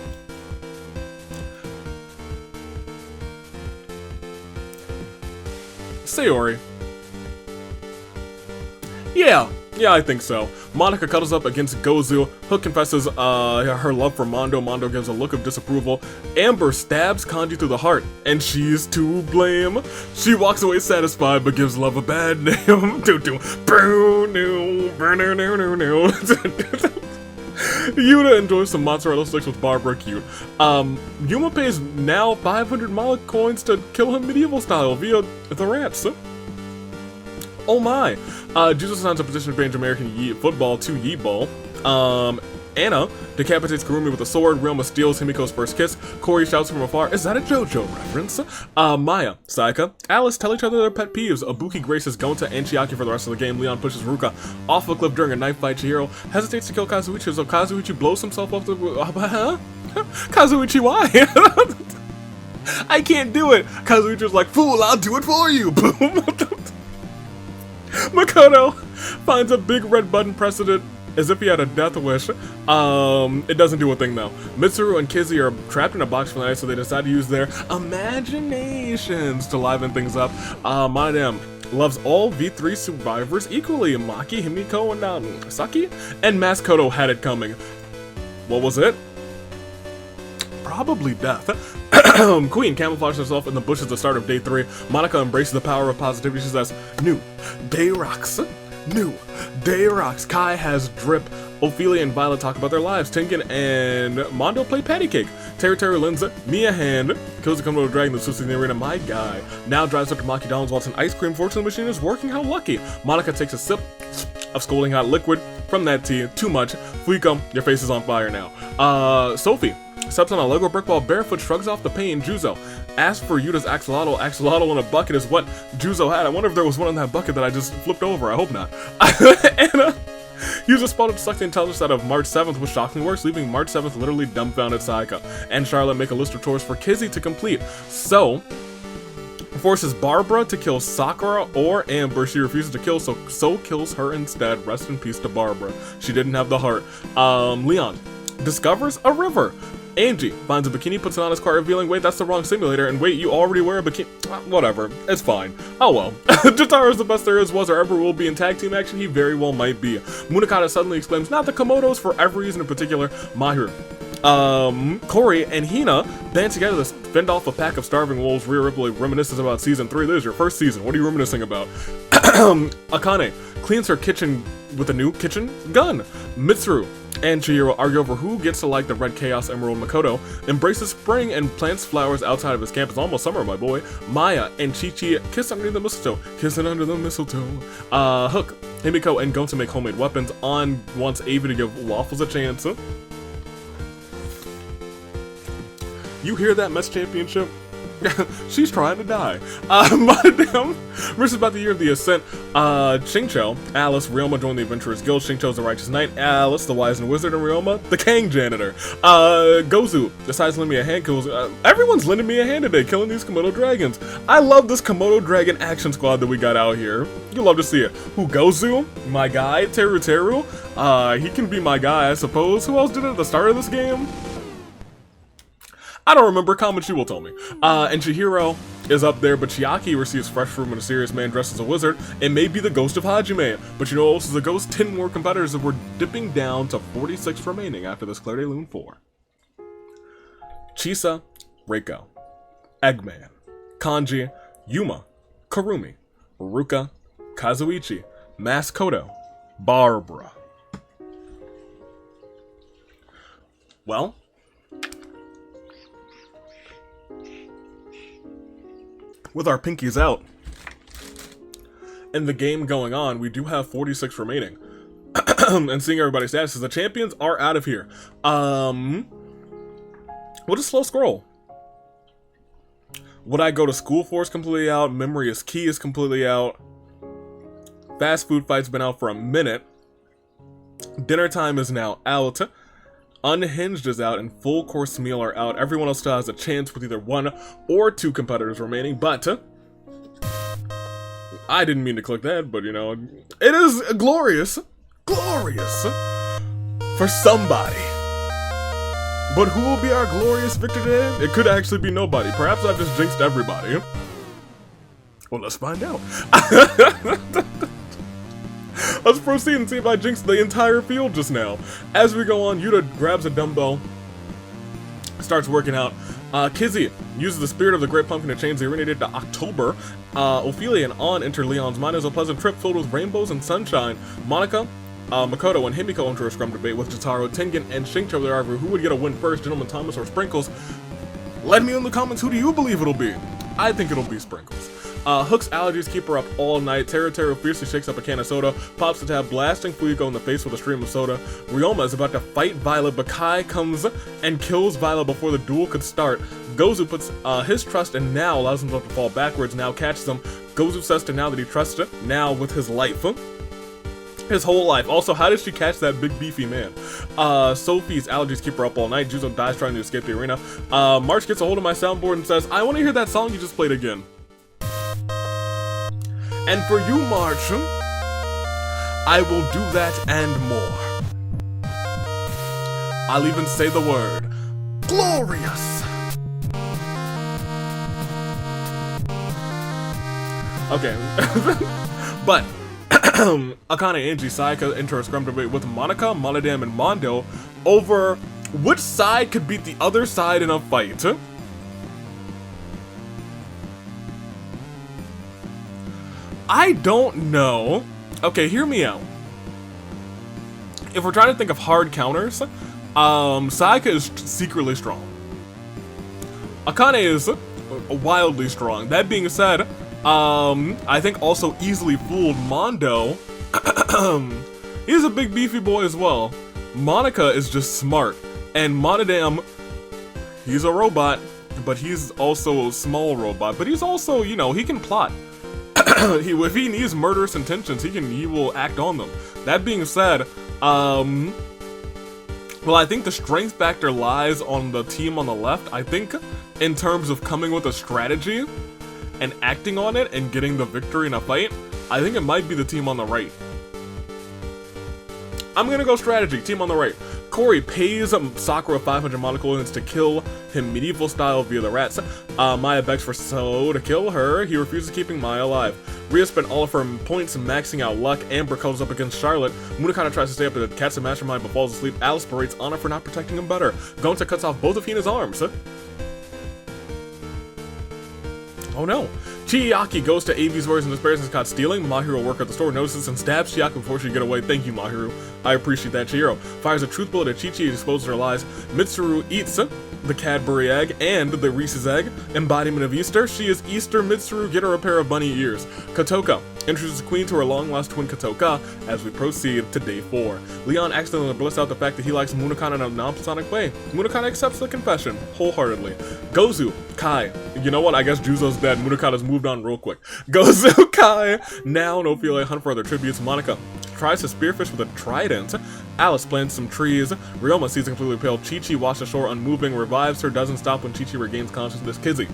Sayori. Yeah, I think so. Monica cuddles up against Gozu. Hook confesses her love for Mondo. Mondo gives a look of disapproval. Amber stabs Kanji through the heart, and she's to blame. She walks away satisfied, but gives love a bad name. Yuta enjoys some mozzarella sticks with Barbara. Cute. Yuma pays now 500 Mala coins to kill him medieval style via the rats. Oh my. Jesus signs a position advantage American football to Yeet Ball. Anna decapitates Kurumi with a sword. Ryoma steals Himiko's first kiss. Corey shouts from afar, "Is that a JoJo reference?" Maya, Sayaka, Alice tell each other their pet peeves. Ibuki graces Gonta and Chiaki for the rest of the game. Leon pushes Ruka off a cliff during a knife fight. Chihiro hesitates to kill Kazuichi, so Kazuichi blows himself off the... Kazuichi, why? I can't do it! Kazuichi's like, "Fool, I'll do it for you!" Boom! Makoto finds a big red button precedent as if he had a death wish. It doesn't do a thing though. Mitsuru and Kizzy are trapped in a box for the night, so they decide to use their imaginations to liven things up. Madame loves all V3 survivors equally. Maki, Himiko, and Saki. And Maskoto had it coming. What was it? Probably death. Queen camouflages herself in the bushes at the start of day 3. Monica embraces the power of positivity. She says, "New day rocks. New day rocks." Kai has drip. Ophelia and Violet talk about their lives. Tengen and Mondo play patty cake. Teru lends me a hand. Kills the Komodo dragon that's in the arena. My guy now drives up to Maki Donald's while an ice cream fortune machine is working. How lucky. Monica takes a sip of scalding hot liquid from that tea. Too much. Fuiko, your face is on fire now. Sophie steps on a Lego brick wall barefoot, shrugs off the pain. Juzo asks for Yuta's axolotl. Axolotl in a bucket is what Juzo had. I wonder if there was one in that bucket that I just flipped over. I hope not. Anna uses spell to suck the intelligence out of March 7th, which shockingly works, leaving March 7th literally dumbfounded. Sayaka and Charlotte make a list of chores for Kizzy to complete. So forces Barbara to kill Sakura or Amber. She refuses to kill, so kills her instead. Rest in peace to Barbara. She didn't have the heart. Leon discovers a river. Angie finds a bikini, puts it on his car, revealing, wait, that's the wrong simulator, and wait, you already wear a bikini. Whatever, it's fine. Oh well. Jotaro is the best there is, was, or ever will be in tag team action. He very well might be. Munakata suddenly exclaims, "Not the Komodos!" for every reason in particular. Mahiru Corey and Hina band together to fend off a pack of starving wolves. Rhea Ripley reminisces about season 3. This is your first season. What are you reminiscing about? Akane cleans her kitchen with a new kitchen gun. Mitsuru and Chihiro argue over who gets to like the red chaos emerald. Makoto embraces spring and plants flowers outside of his camp. It's almost summer, my boy. Maya and Chi-Chi kiss underneath the mistletoe. Kissing under the mistletoe. Hook, Himiko, and Gonta make homemade weapons. On wants Avi to give waffles a chance. You hear that, Mets Championship? She's trying to die. Madame versus about the year of the Ascent. Xingqiu, Alice, Ryoma join the Adventurers Guild. Xingqiu's the Righteous Knight. Alice, the Wise and Wizard, and Ryoma, the Kang Janitor. Gozu decides to lend me a hand. Everyone's lending me a hand today, killing these Komodo dragons. I love this Komodo dragon action squad that we got out here. You'll love to see it. Who, Gozu? My guy, Teru Teru. He can be my guy, I suppose. Who else did it at the start of this game? I don't remember. Comment, you will tell me. And Chihiro is up there, but Chiaki receives fresh from a mysterious man dressed as a wizard. It may be the ghost of Hajime, but you know what else is a ghost? 10 more competitors, and we're dipping down to 46 remaining after this Claire de Lune 4. Chisa, Reiko, Eggman, Kanji, Yuma, Karumi, Ruka, Kazuichi, Maskoto, Barbara. Well, with our pinkies out and the game going on, we do have 46 remaining. And seeing everybody's statuses, the champions are out of here. We'll just slow scroll. What I Go to School For is completely out. Memory is Key is completely out. Fast Food Fight's been out for a minute. Dinner Time is now out. Unhinged is out, and Full Course Meal are out. Everyone else still has a chance with either 1 or 2 competitors remaining, but I didn't mean to click that, but you know, it is glorious for somebody. But who will be our glorious victor today? It could actually be nobody. Perhaps I've just jinxed everybody. Well, let's find out. Let's proceed and see if I jinxed the entire field just now. As we go on, Yuta grabs a dumbbell, starts working out. Kizzy uses the spirit of the Great Pumpkin to change the arena date to October. Ophelia and On enter Leon's mind as a pleasant trip filled with rainbows and sunshine. Monica, Makoto, and Himiko enter a scrum debate with Jotaro, Tengen, and Xingqiu. They argue who would get a win first, Gentleman Thomas or Sprinkles. Let me know in the comments, who do you believe it'll be? I think it'll be Sprinkles. Hook's allergies keep her up all night. Teru fiercely shakes up a can of soda, pops the tab, blasting Fuyuko in the face with a stream of soda. Ryoma is about to fight Violet, but Kai comes and kills Violet before the duel could start. Gozu puts his trust in Now, allows himself to fall backwards. Now catches him. Gozu says to Now that he trusts it, Now with his life. His whole life. Also, how did she catch that big beefy man? Sophie's allergies keep her up all night. Juzo dies trying to escape the arena. March gets a hold of my soundboard and says, I want to hear that song you just played again. And for you, March, I will do that and more. I'll even say the word, glorious. Okay, but Akane, Angie, Sayaka enter a scrum debate with Monica, Monodam, and Mondo over which side could beat the other side in a fight. I don't know. Okay, hear me out. If we're trying to think of hard counters, Sayaka is secretly strong. Akane is wildly strong. That being said, I think also easily fooled Mondo. He's a big beefy boy as well. Monica is just smart. And Monodam, he's a robot, but he's also a small robot. But he's also, you know, he can plot. If he needs murderous intentions, he will act on them. That being said, well, I think the strength factor lies on the team on the left. I think in terms of coming with a strategy and acting on it and getting the victory in a fight, I think it might be the team on the right. I'm gonna go strategy, team on the right. Corey pays Sakura 500 monocoins to kill him medieval style via the rats. Maya begs for So to kill her. He refuses, keeping Maya alive. Rhea spent all of her points maxing out luck. Amber comes up against Charlotte. Munakata tries to stay up to catch the mastermind but falls asleep. Alice berates Anna for not protecting him better. Gonta cuts off both of Hina's arms. Oh no. Chiaki goes to Avi's version and despairs and is caught stealing. Mahiru worker at the store notices and stabs Chiaki before she can get away. Thank you, Mahiru. I appreciate that. Chihiro fires a truth bullet at Chi-Chi and exposes her lies. Mitsuru eats the Cadbury egg and the Reese's egg, embodiment of Easter. She is Easter Mitsuru, get her a pair of bunny ears. Kotoka introduces the queen to her long-lost twin Kotoka as we proceed to day 4. Leon accidentally blists out the fact that he likes Munakata in a non-platonic way. Munakata accepts the confession wholeheartedly. Gozu, Kai, you know what, I guess Juzo's dead. Munakata's moved on real quick. Gozu, Kai, now no Ophelia hunt for other tributes. Monica tries to spearfish with a trident. Alice plants some trees. Ryoma sees a completely pale Chi-Chi wash ashore unmoving, revives her, doesn't stop when Chi-Chi regains consciousness. Kizzy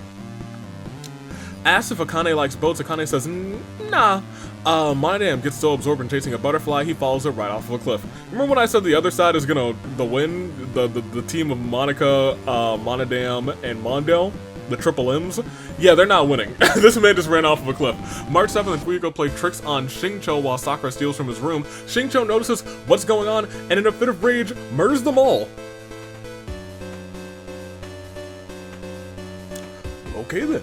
asks if Akane likes boats. Akane says, nah. Monodam gets so absorbed in chasing a butterfly, he follows it right off of a cliff. Remember when I said the other side is gonna win? The team of Monica, Monodam, and Mondo? The triple M's? Yeah, they're not winning. This man just ran off of a cliff. March 7th, Fuyuko play tricks on Shincho while Sakura steals from his room. Shincho notices what's going on and in a fit of rage, murders them all. Okay then.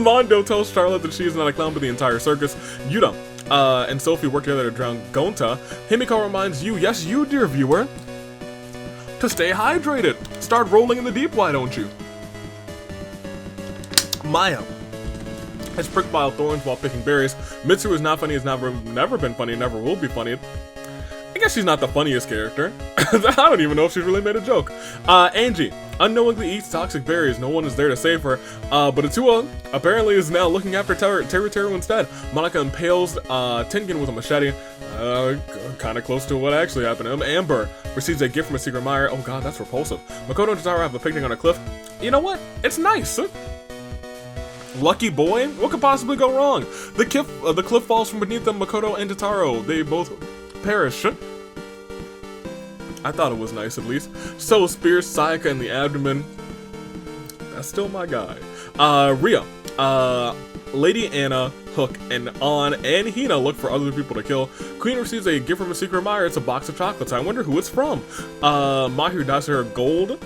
Mondo tells Charlotte that she is not a clown but the entire circus. Yuta and Sophie work together to drown Gonta. Himiko reminds you, yes you dear viewer, to stay hydrated. Start rolling in the deep, why don't you? Maya is pricked by thorns while picking berries. Mitsuru is not funny, has never been funny, never will be funny. I guess she's not the funniest character. I don't even know if she's really made a joke. Angie unknowingly eats toxic berries. No one is there to save her. But Atua apparently is now looking after Teru instead. Monica impales Tengen with a machete. Kind of close to what actually happened to him. Amber receives a gift from a secret admirer. Oh god, that's repulsive. Makoto and Totaro have a picnic on a cliff. You know what? It's nice. Lucky boy? What could possibly go wrong? The cliff falls from beneath them. Makoto and Totaro, they both perish. I thought it was nice at least. So spears Sayaka in the abdomen. That's still my guy. Rhea, Lady Anna, Hook, and An and Hina look for other people to kill. Queen receives a gift from a secret admirer. It's a box of chocolates. I wonder who it's from. Mahiru dyes her gold.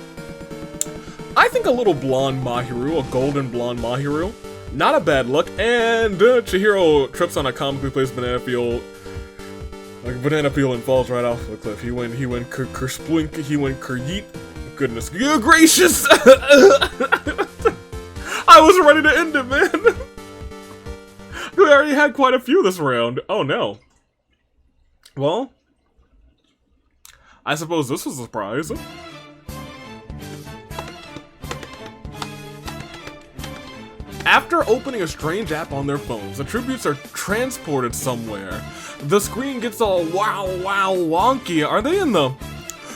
I think a little blonde Mahiru, a golden blonde Mahiru. Not a bad look. And Chihiro trips on a comically placed banana peel. Like a banana peel and falls right off the cliff. He went kersplink, he went keryeet. Goodness gracious! I was ready to end it, man! We already had quite a few this round. Oh no. Well, I suppose this was a surprise. After opening a strange app on their phones, the tributes are transported somewhere. The screen gets all wow wonky. Are they in the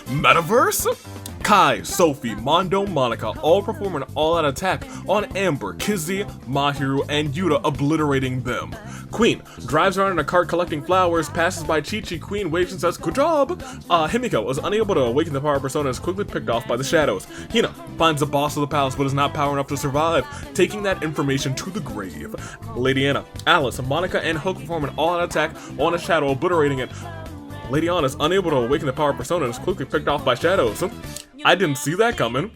metaverse? Kai, Sophie, Mondo, Monica all perform an all-out attack on Amber, Kizzy, Mahiru, and Yuta, obliterating them. Queen drives around in a cart collecting flowers, passes by Chi-Chi. Queen waves and says, good job! Himiko is unable to awaken the power persona and is quickly picked off by the shadows. Hina finds the boss of the palace but is not power enough to survive, taking that information to the grave. Lady Anna, Alice, Monica, and Hook perform an all-out attack on a shadow, obliterating it. Lady Anna is unable to awaken the power persona and is quickly picked off by shadows. I didn't see that coming.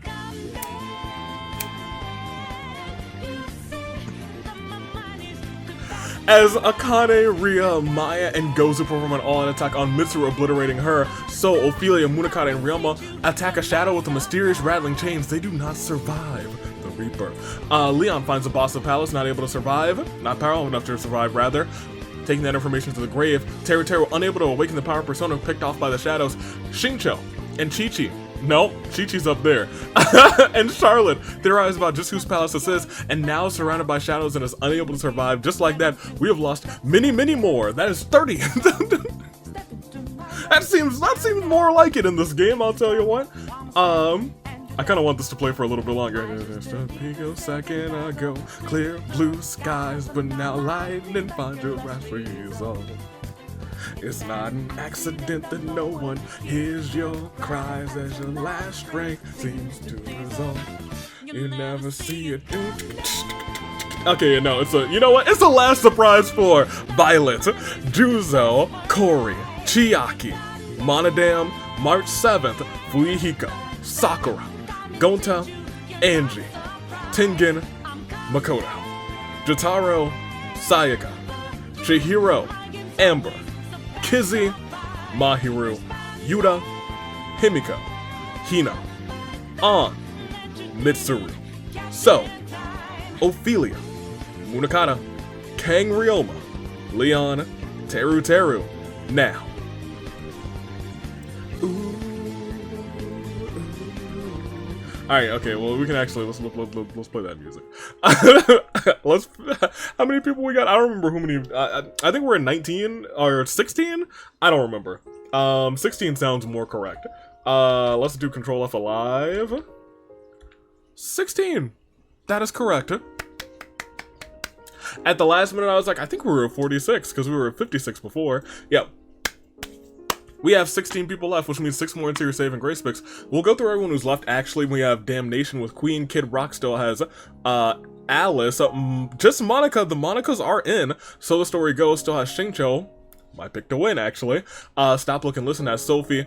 As Akane, Rhea, Maya, and Gozu perform an all-out attack on Mitsuru, obliterating her, so Ophelia, Munakata, and Ryoma attack a shadow with the mysterious rattling chains. They do not survive the Reaper. Leon finds the boss of the palace, not able to survive. Not powerful enough to survive, rather. Taking that information to the grave. Teru, unable to awaken the power persona, picked off by the shadows. Shincho and Chi-Chi. No, Chi-Chi's up there. And Charlotte theorizes about just whose palace this is, and now surrounded by shadows and is unable to survive. Just like that, we have lost many more. That is 30. That seems more like it in this game, I'll tell you what. I kind of want this to play for a little bit longer. Just a picosecond ago, clear blue skies, but now lightning finds your raspberries on. It's not an accident that no one hears your cries as your last strength seems to resolve. You never see it. Okay, no, it's a, you know what? It's the last surprise for Violet, Juzo, Kori, Chiaki, Monodam, March 7th, Fuihiko, Sakura, Gonta, Angie, Tengen, Makoto, Jotaro, Sayaka, Chihiro, Amber, Kizzy, Mahiru, Yuta, Himiko, Hina, An, Mitsuru, So, Ophelia, Munakata, Kang Ryoma, Leon, Teru, now. Alright, okay, well we can actually, let's play that music. How many people we got? I don't remember how many, I think we're at 19, or 16? I don't remember. 16 sounds more correct. Let's do Control F alive. 16! That is correct. At the last minute I was like, I think we were at 46, because we were at 56 before. Yep. We have 16 people left, which means 6 more interior save and grace picks. We'll go through everyone who's left. Actually, we have Damnation with Queen. Kid Rock still has Alice. Just Monica. The Monicas are in. So the story goes. Still has Shincho. My pick to win, actually. Stop Look and Listen as Sophie.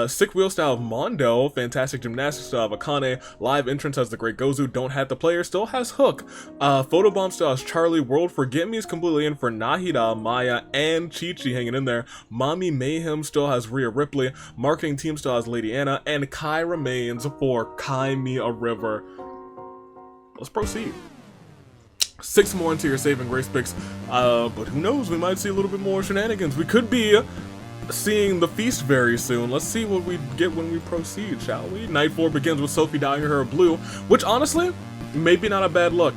Sick Wheel style of Mondo. Fantastic Gymnastics style of Akane. Live Entrance has the Great Gozu. Don't Have the Player still has Hook. Photobomb style has Charlie. World Forget Me is completely in for Nahida, Maya, and Chi-Chi hanging in there. Mommy Mayhem still has Rhea Ripley. Marketing Team still has Lady Anna. And Kai remains for Kai Me a River. Let's proceed. 6 more into your save and grace picks, but who knows, we might see a little bit more shenanigans. We could be seeing the feast very soon. Let's see what we get when we proceed, shall we? Night 4 begins with Sophie dyeing her hair blue, which honestly, maybe not a bad look.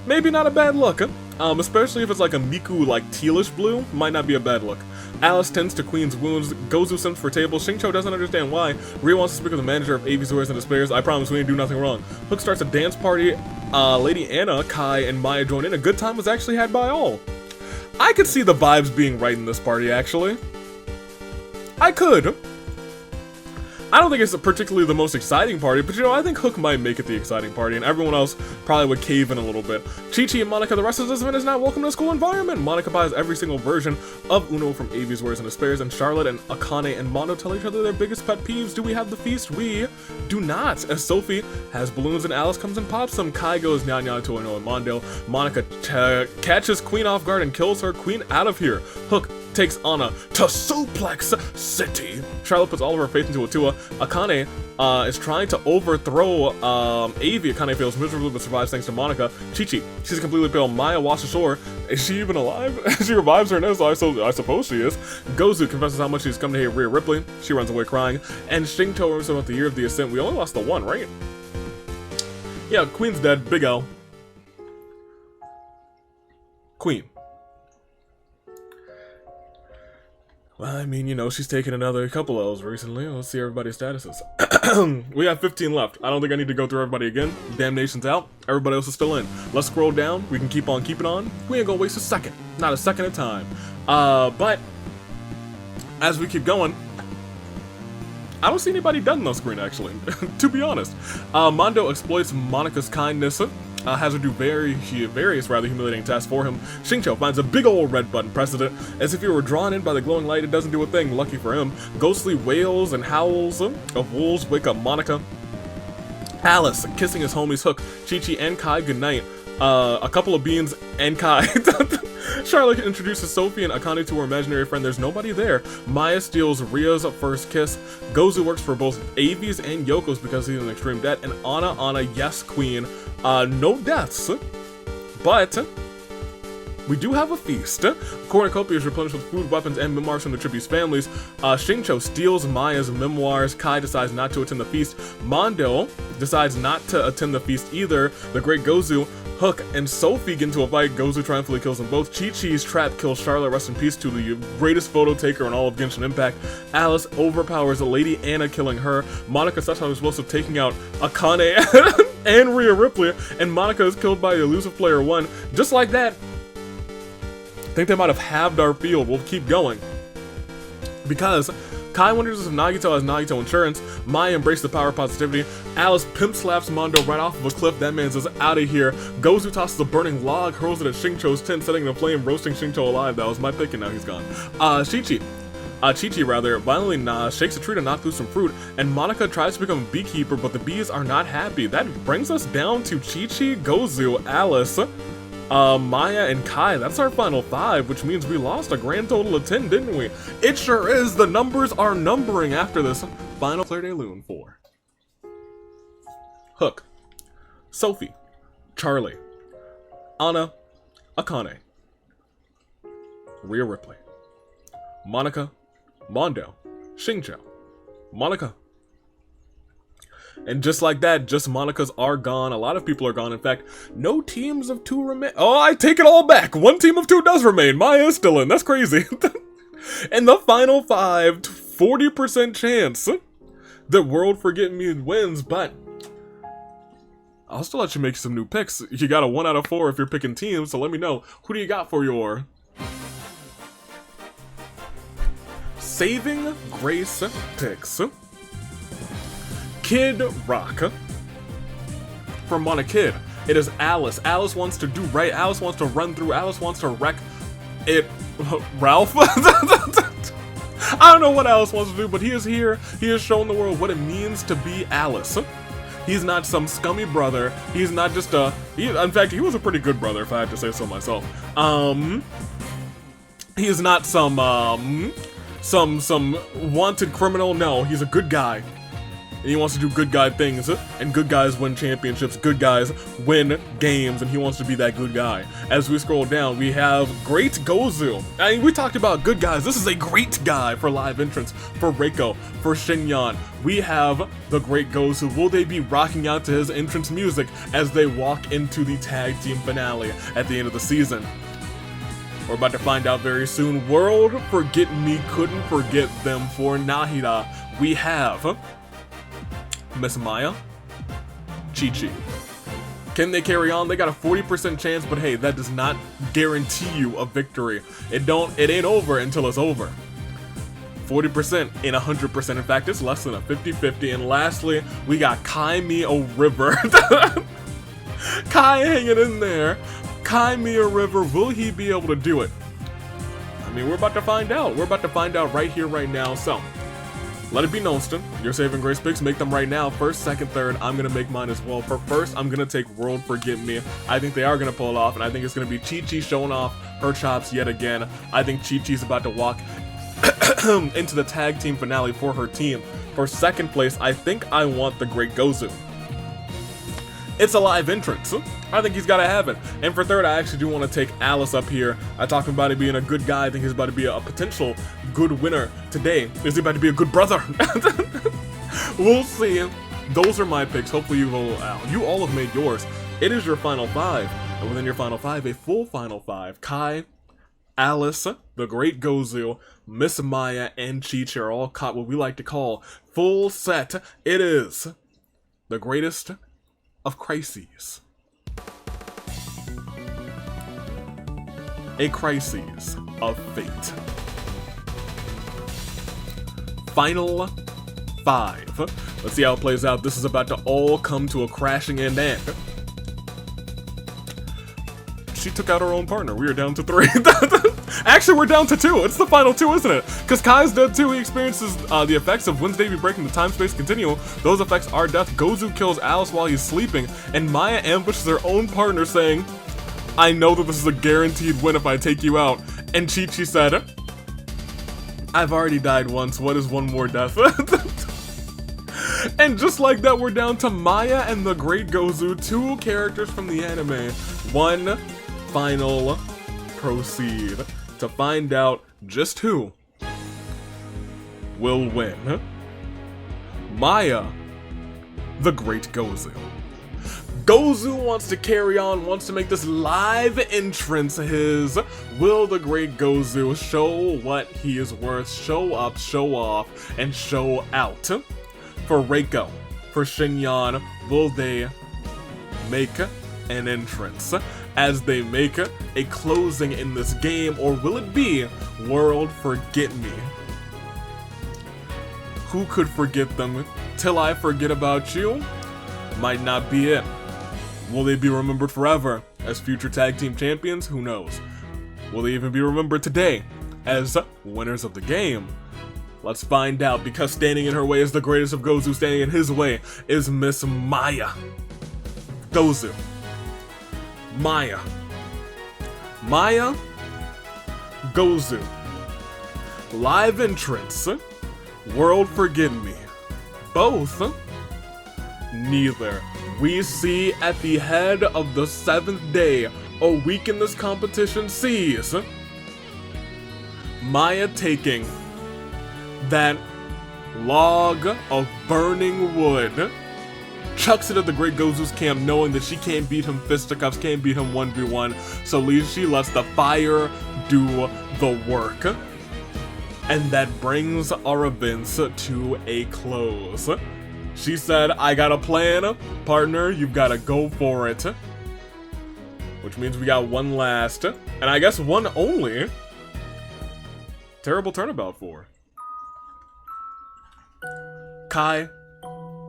Maybe not a bad look, especially if it's like a Miku, like tealish blue, might not be a bad look. Alice tends to Queen's wounds, Gozu sends for table, Shincho doesn't understand why, Rhea wants to speak with the manager of AV's Wars and Despairs, I promise we didn't do nothing wrong. Hook starts a dance party, Lady Anna, Kai, and Maya join in. A good time was actually had by all. I could see the vibes being right in this party, actually. I could. I don't think it's particularly the most exciting party, but you know, I think Hook might make it the exciting party, and everyone else probably would cave in a little bit. Chi-Chi and Monica, the rest of this event is not welcome to the school environment. Monica buys every single version of Uno from AV's Words and Despairs, and Charlotte and Akane and Mondo tell each other their biggest pet peeves. Do we have the feast? We do not. As Sophie has balloons and Alice comes and pops them, Kai goes nya to Uno and Mondo. Monica catches Queen off guard and kills her. Queen out of here. Hook takes Anna to Suplex City. Charlotte puts all of her faith into Atua. Akane is trying to overthrow Avi. Akane fails miserably but survives thanks to Monica. Chi-Chi, she's completely pale. Maya washes ashore. Is she even alive? She revives her nose, I suppose she is. Gozu confesses how much she's come to hate Rhea Ripley. She runs away crying. And Shinto remembers about the year of the ascent. We only lost the one, right? Yeah, Queen's dead. Big L. Queen. Well, I mean, you know, she's taken another couple L's recently. Let's see everybody's statuses. We have 15 left. I don't think I need to go through everybody again. Damnation's out. Everybody else is still in. Let's scroll down. We can keep on keeping on. We ain't gonna waste a second. Not a second at a time. But as we keep going, I don't see anybody dead on the screen, actually, to be honest. Mondo exploits Monica's kindness. Has her do various humiliating tasks for him. Shincho finds a big old red button, presses it. As if he were drawn in by the glowing light, it doesn't do a thing, lucky for him. Ghostly wails and howls of wolves wake up Monica. Alice kissing his homies Hook, Chi-Chi, and Kai goodnight. A couple of beans and Kai. Charlotte introduces Sophie and Akane to her imaginary friend. There's nobody there. Maya steals Rhea's first kiss. Gozu works for both Avi's and Yoko's because he's in extreme debt. And Anna, yes, Queen. No deaths, but we do have a feast. Cornucopia is replenished with food, weapons, and memoirs from the tribute's families. Shincho steals Maya's memoirs. Kai decides not to attend the feast. Mondo decides not to attend the feast either. The Great Gozu, Hook, and Sophie get into a fight. Gozu triumphantly kills them both. Chi-Chi's trap kills Charlotte. Rest in peace to the greatest photo taker in all of Genshin Impact. Alice overpowers Lady Anna, killing her. Monica sets on explosive, taking out Akane and Rhea Ripley. And Monica is killed by elusive player 1. Just like that. I think they might have halved our field. We'll keep going. Because Kai wonders if Nagito has Nagito insurance. Maya embraces the power of positivity. Alice pimp slaps Mondo right off of a cliff. That man's just out of here. Gozu tosses a burning log, hurls it at Shincho's tent, setting it aflame, roasting Shincho alive. That was my pick, and now he's gone. Chi-Chi violently shakes a tree to knock loose some fruit, and Monica tries to become a beekeeper, but the bees are not happy. That brings us down to Chi-Chi, Gozu, Alice, Maya, and Kai. That's our final 5, which means we lost a grand total of 10, didn't we? It sure is. The numbers are numbering after this final Claire de Lune 4. Hook, Sophie, Charlie, Anna, Akane, Rhea Ripley, Monica, Mondo, Shinjo, Monica. And just like that, just Monica's are gone. A lot of people are gone. In fact, no teams of 2 remain. Oh, I take it all back. 1 team of 2 does remain. Maya is still in. That's crazy. And the final 5, 40% chance that World Forget Me wins, but I'll still let you make some new picks. You got a 1 out of 4 if you're picking teams, so let me know. Who do you got for your Saving Grace picks? Kid Rock. From Mona Kid, it is Alice. Alice wants to do right. Alice wants to run through. Alice wants to wreck it. Ralph? I don't know what Alice wants to do, but he is here. He has shown the world what it means to be Alice. He's not some scummy brother. He's not just a... in fact, he was a pretty good brother, if I had to say so myself. He is not some wanted criminal. No, he's a good guy. And he wants to do good guy things, and good guys win championships, good guys win games, and he wants to be that good guy. As we scroll down, we have Great Gozu. I mean, we talked about good guys. This is a great guy for live entrance, for Reiko, for Shinyan. We have the Great Gozu. Will they be rocking out to his entrance music as they walk into the tag team finale at the end of the season? We're about to find out very soon. World Forget Me couldn't forget them. For Nahida, we have Miss Maya, Chi-Chi. Can they carry on? They got a 40% chance, but hey, that does not guarantee you a victory. It ain't over until it's over. 40% in 100%. In fact, it's less than a 50-50. And lastly, we got Kai Mia River. Kai hanging in there. Kai Mia River, will he be able to do it? I mean, we're about to find out. We're about to find out right here, right now. So, let it be known, your saving grace picks, make them right now. First, second, third, I'm going to make mine as well. For first, I'm going to take World Forget Me. I think they are going to pull it off, and I think it's going to be Chi-Chi showing off her chops yet again. I think Chi-Chi's about to walk into the tag team finale for her team. For second place, I think I want the Great Gozu. It's a live entrance. I think he's got to have it. And for third, I actually do want to take Alice up here. I talked about it being a good guy. I think he's about to be a potential good winner today. Is he about to be a good brother? We'll see. Those are my picks. Hopefully you all have made yours. It is your final 5. And within your final 5, a full final 5. Kai, Alice, the Great Gozu, Miss Maya, and Chi-Chi are all caught what we like to call full set. It is the greatest of crises. A crisis of fate. Final 5. Let's see how it plays out. This is about to all come to a crashing end, and she took out her own partner. We are down to 3. Actually, we're down to 2. It's the final 2, isn't it? Because Kai's dead too. He experiences the effects of Wednesday be breaking the time-space continuum. Those effects are death. Gozu kills Alice while he's sleeping, and Maya ambushes her own partner, saying, I know that this is a guaranteed win if I take you out. And Chi-Chi said, I've already died once. What is one more death? And just like that, we're down to Maya and the Great Gozu, 2 characters from the anime. One final proceed to find out just who will win. Maya, the Great Gozu. Gozu wants to carry on, wants to make this live entrance his. Will the Great Gozu show what he is worth, show up, show off, and show out? For Reiko, for Shinyan, will they make an entrance as they make a closing in this game, or will it be World Forget Me? Who could forget them? Till I Forget About You might not be it. Will they be remembered forever as future tag team champions? Who knows? Will they even be remembered today as winners of the game? Let's find out, because standing in her way is the greatest of Gozu, standing in his way is Miss Maya. Gozu. Maya. Maya. Gozu. Live entrance. World Forget Me. Both. Neither. We see at the head of the 7th day, a week in this competition sees Maya taking that log of burning wood, chucks it at the Great Gozu's camp, knowing that she can't beat him fisticuffs, can't beat him 1v1, so she lets the fire do the work. And that brings our events to a close. She said, I got a plan, partner, you've gotta go for it. Which means we got one last, and I guess one only, terrible turnabout for Kai,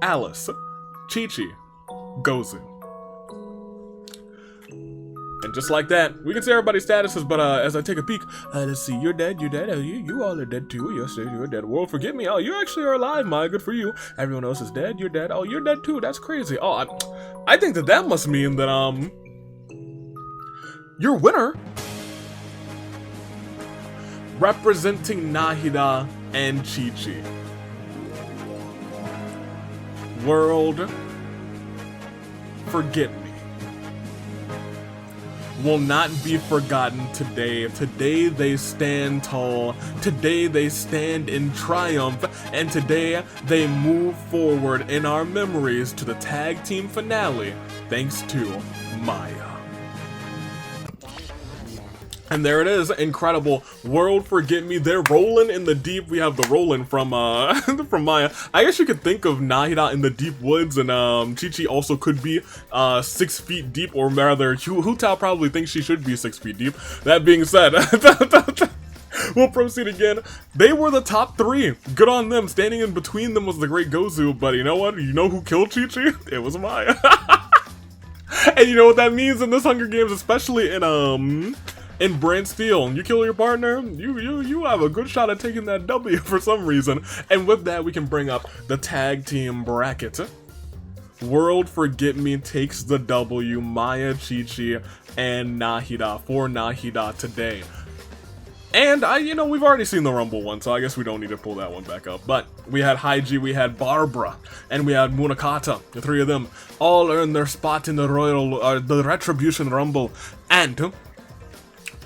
Alice, Chi-Chi, Gozu. And just like that, we can see everybody's statuses, but as I take a peek, let's see, you're dead, oh, you all are dead too, yes, you're dead. World Forget Me, oh, you actually are alive, Maya, good for you. Everyone else is dead, you're dead, oh, you're dead too, that's crazy. Oh, I think that must mean that, your winner, representing Nahida and Chi-Chi. World Forget Me will not be forgotten today. Today they stand tall. Today they stand in triumph. And today they move forward in our memories to the tag team finale, thanks to Maya. And there it is, incredible. World Forget Me, they're rolling in the deep. We have the rolling from from Maya. I guess you could think of Nahida in the deep woods, and Chi-Chi also could be 6 feet deep, or rather, Hu Tao probably thinks she should be 6 feet deep. That being said, we'll proceed again. They were the top 3. Good on them. Standing in between them was the Great Gozu, but you know what? You know who killed Chi-Chi? It was Maya. And you know what that means in this Hunger Games, especially in Brand Steel, you kill your partner, you have a good shot at taking that W for some reason. And with that, we can bring up the tag team bracket. World Forget Me takes the W, Maya, Chi-Chi, and Nahida for Nahida today. And we've already seen the Rumble one, so I guess we don't need to pull that one back up. But we had Haiji, we had Barbara, and we had Munakata. The 3 of them all earned their spot in the the Retribution Rumble. And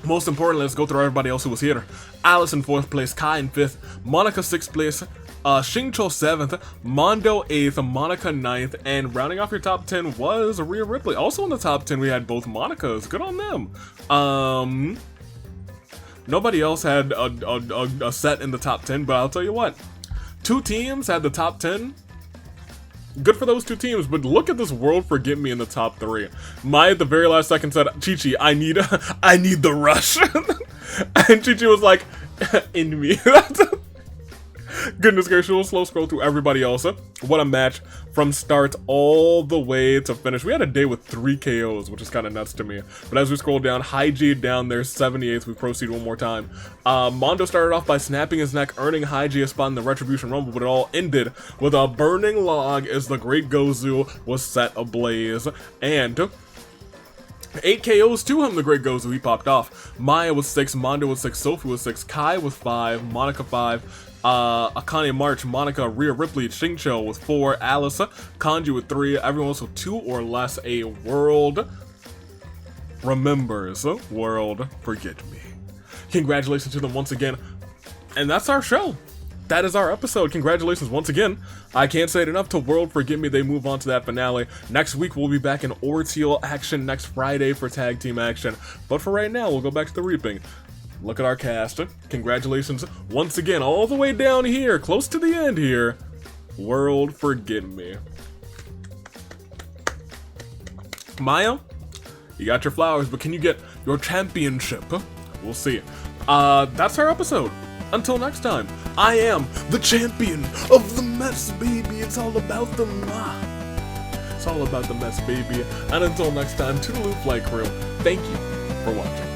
most importantly, let's go through everybody else who was here. Alice in 4th place, Kai in 5th, Monica 6th place, Xingqiu 7th, Mondo 8th, Monica 9th, and rounding off your top 10 was Rhea Ripley. Also in the top 10, we had both Monicas. Good on them. Nobody else had a set in the top 10, but I'll tell you what. 2 teams had the top 10. Good for those 2 teams, but look at this World Forget Me in the top 3. Maya at the very last second said, Chi-Chi, I need the rush. And Chi-Chi was like, in me. Goodness gracious, we'll slow scroll through everybody else. What a match from start all the way to finish. We had a day with 3 KOs, which is kind of nuts to me. But as we scroll down, Haiji down there, 78th. We proceed one more time. Mondo started off by snapping his neck, earning Haiji a spot in the Retribution Rumble, but it all ended with a burning log as the Great Gozu was set ablaze. And 8 KOs to him, the Great Gozu, he popped off. Maya was 6, Mondo was 6, Sophie was 6, Kai was 5, Monica 5, Akane March, Monica, Rhea Ripley, Xingqiu with 4, Alice, Kanji with 3, everyone else with 2 or less. A world remembers. World Forget Me. Congratulations to them once again. And that's our show. That is our episode. Congratulations once again. I can't say it enough. To World Forget Me, they move on to that finale. Next week, we'll be back in Orteal action next Friday for tag team action. But for right now, we'll go back to the reaping. Look at our cast. Congratulations once again, all the way down here, close to the end here. World Forget Me. Maya, you got your flowers, but can you get your championship? We'll see. That's our episode. Until next time, I am the champion of the mess, baby. It's all about the It's all about the mess, baby. And until next time, toodaloo, flight crew. Thank you for watching.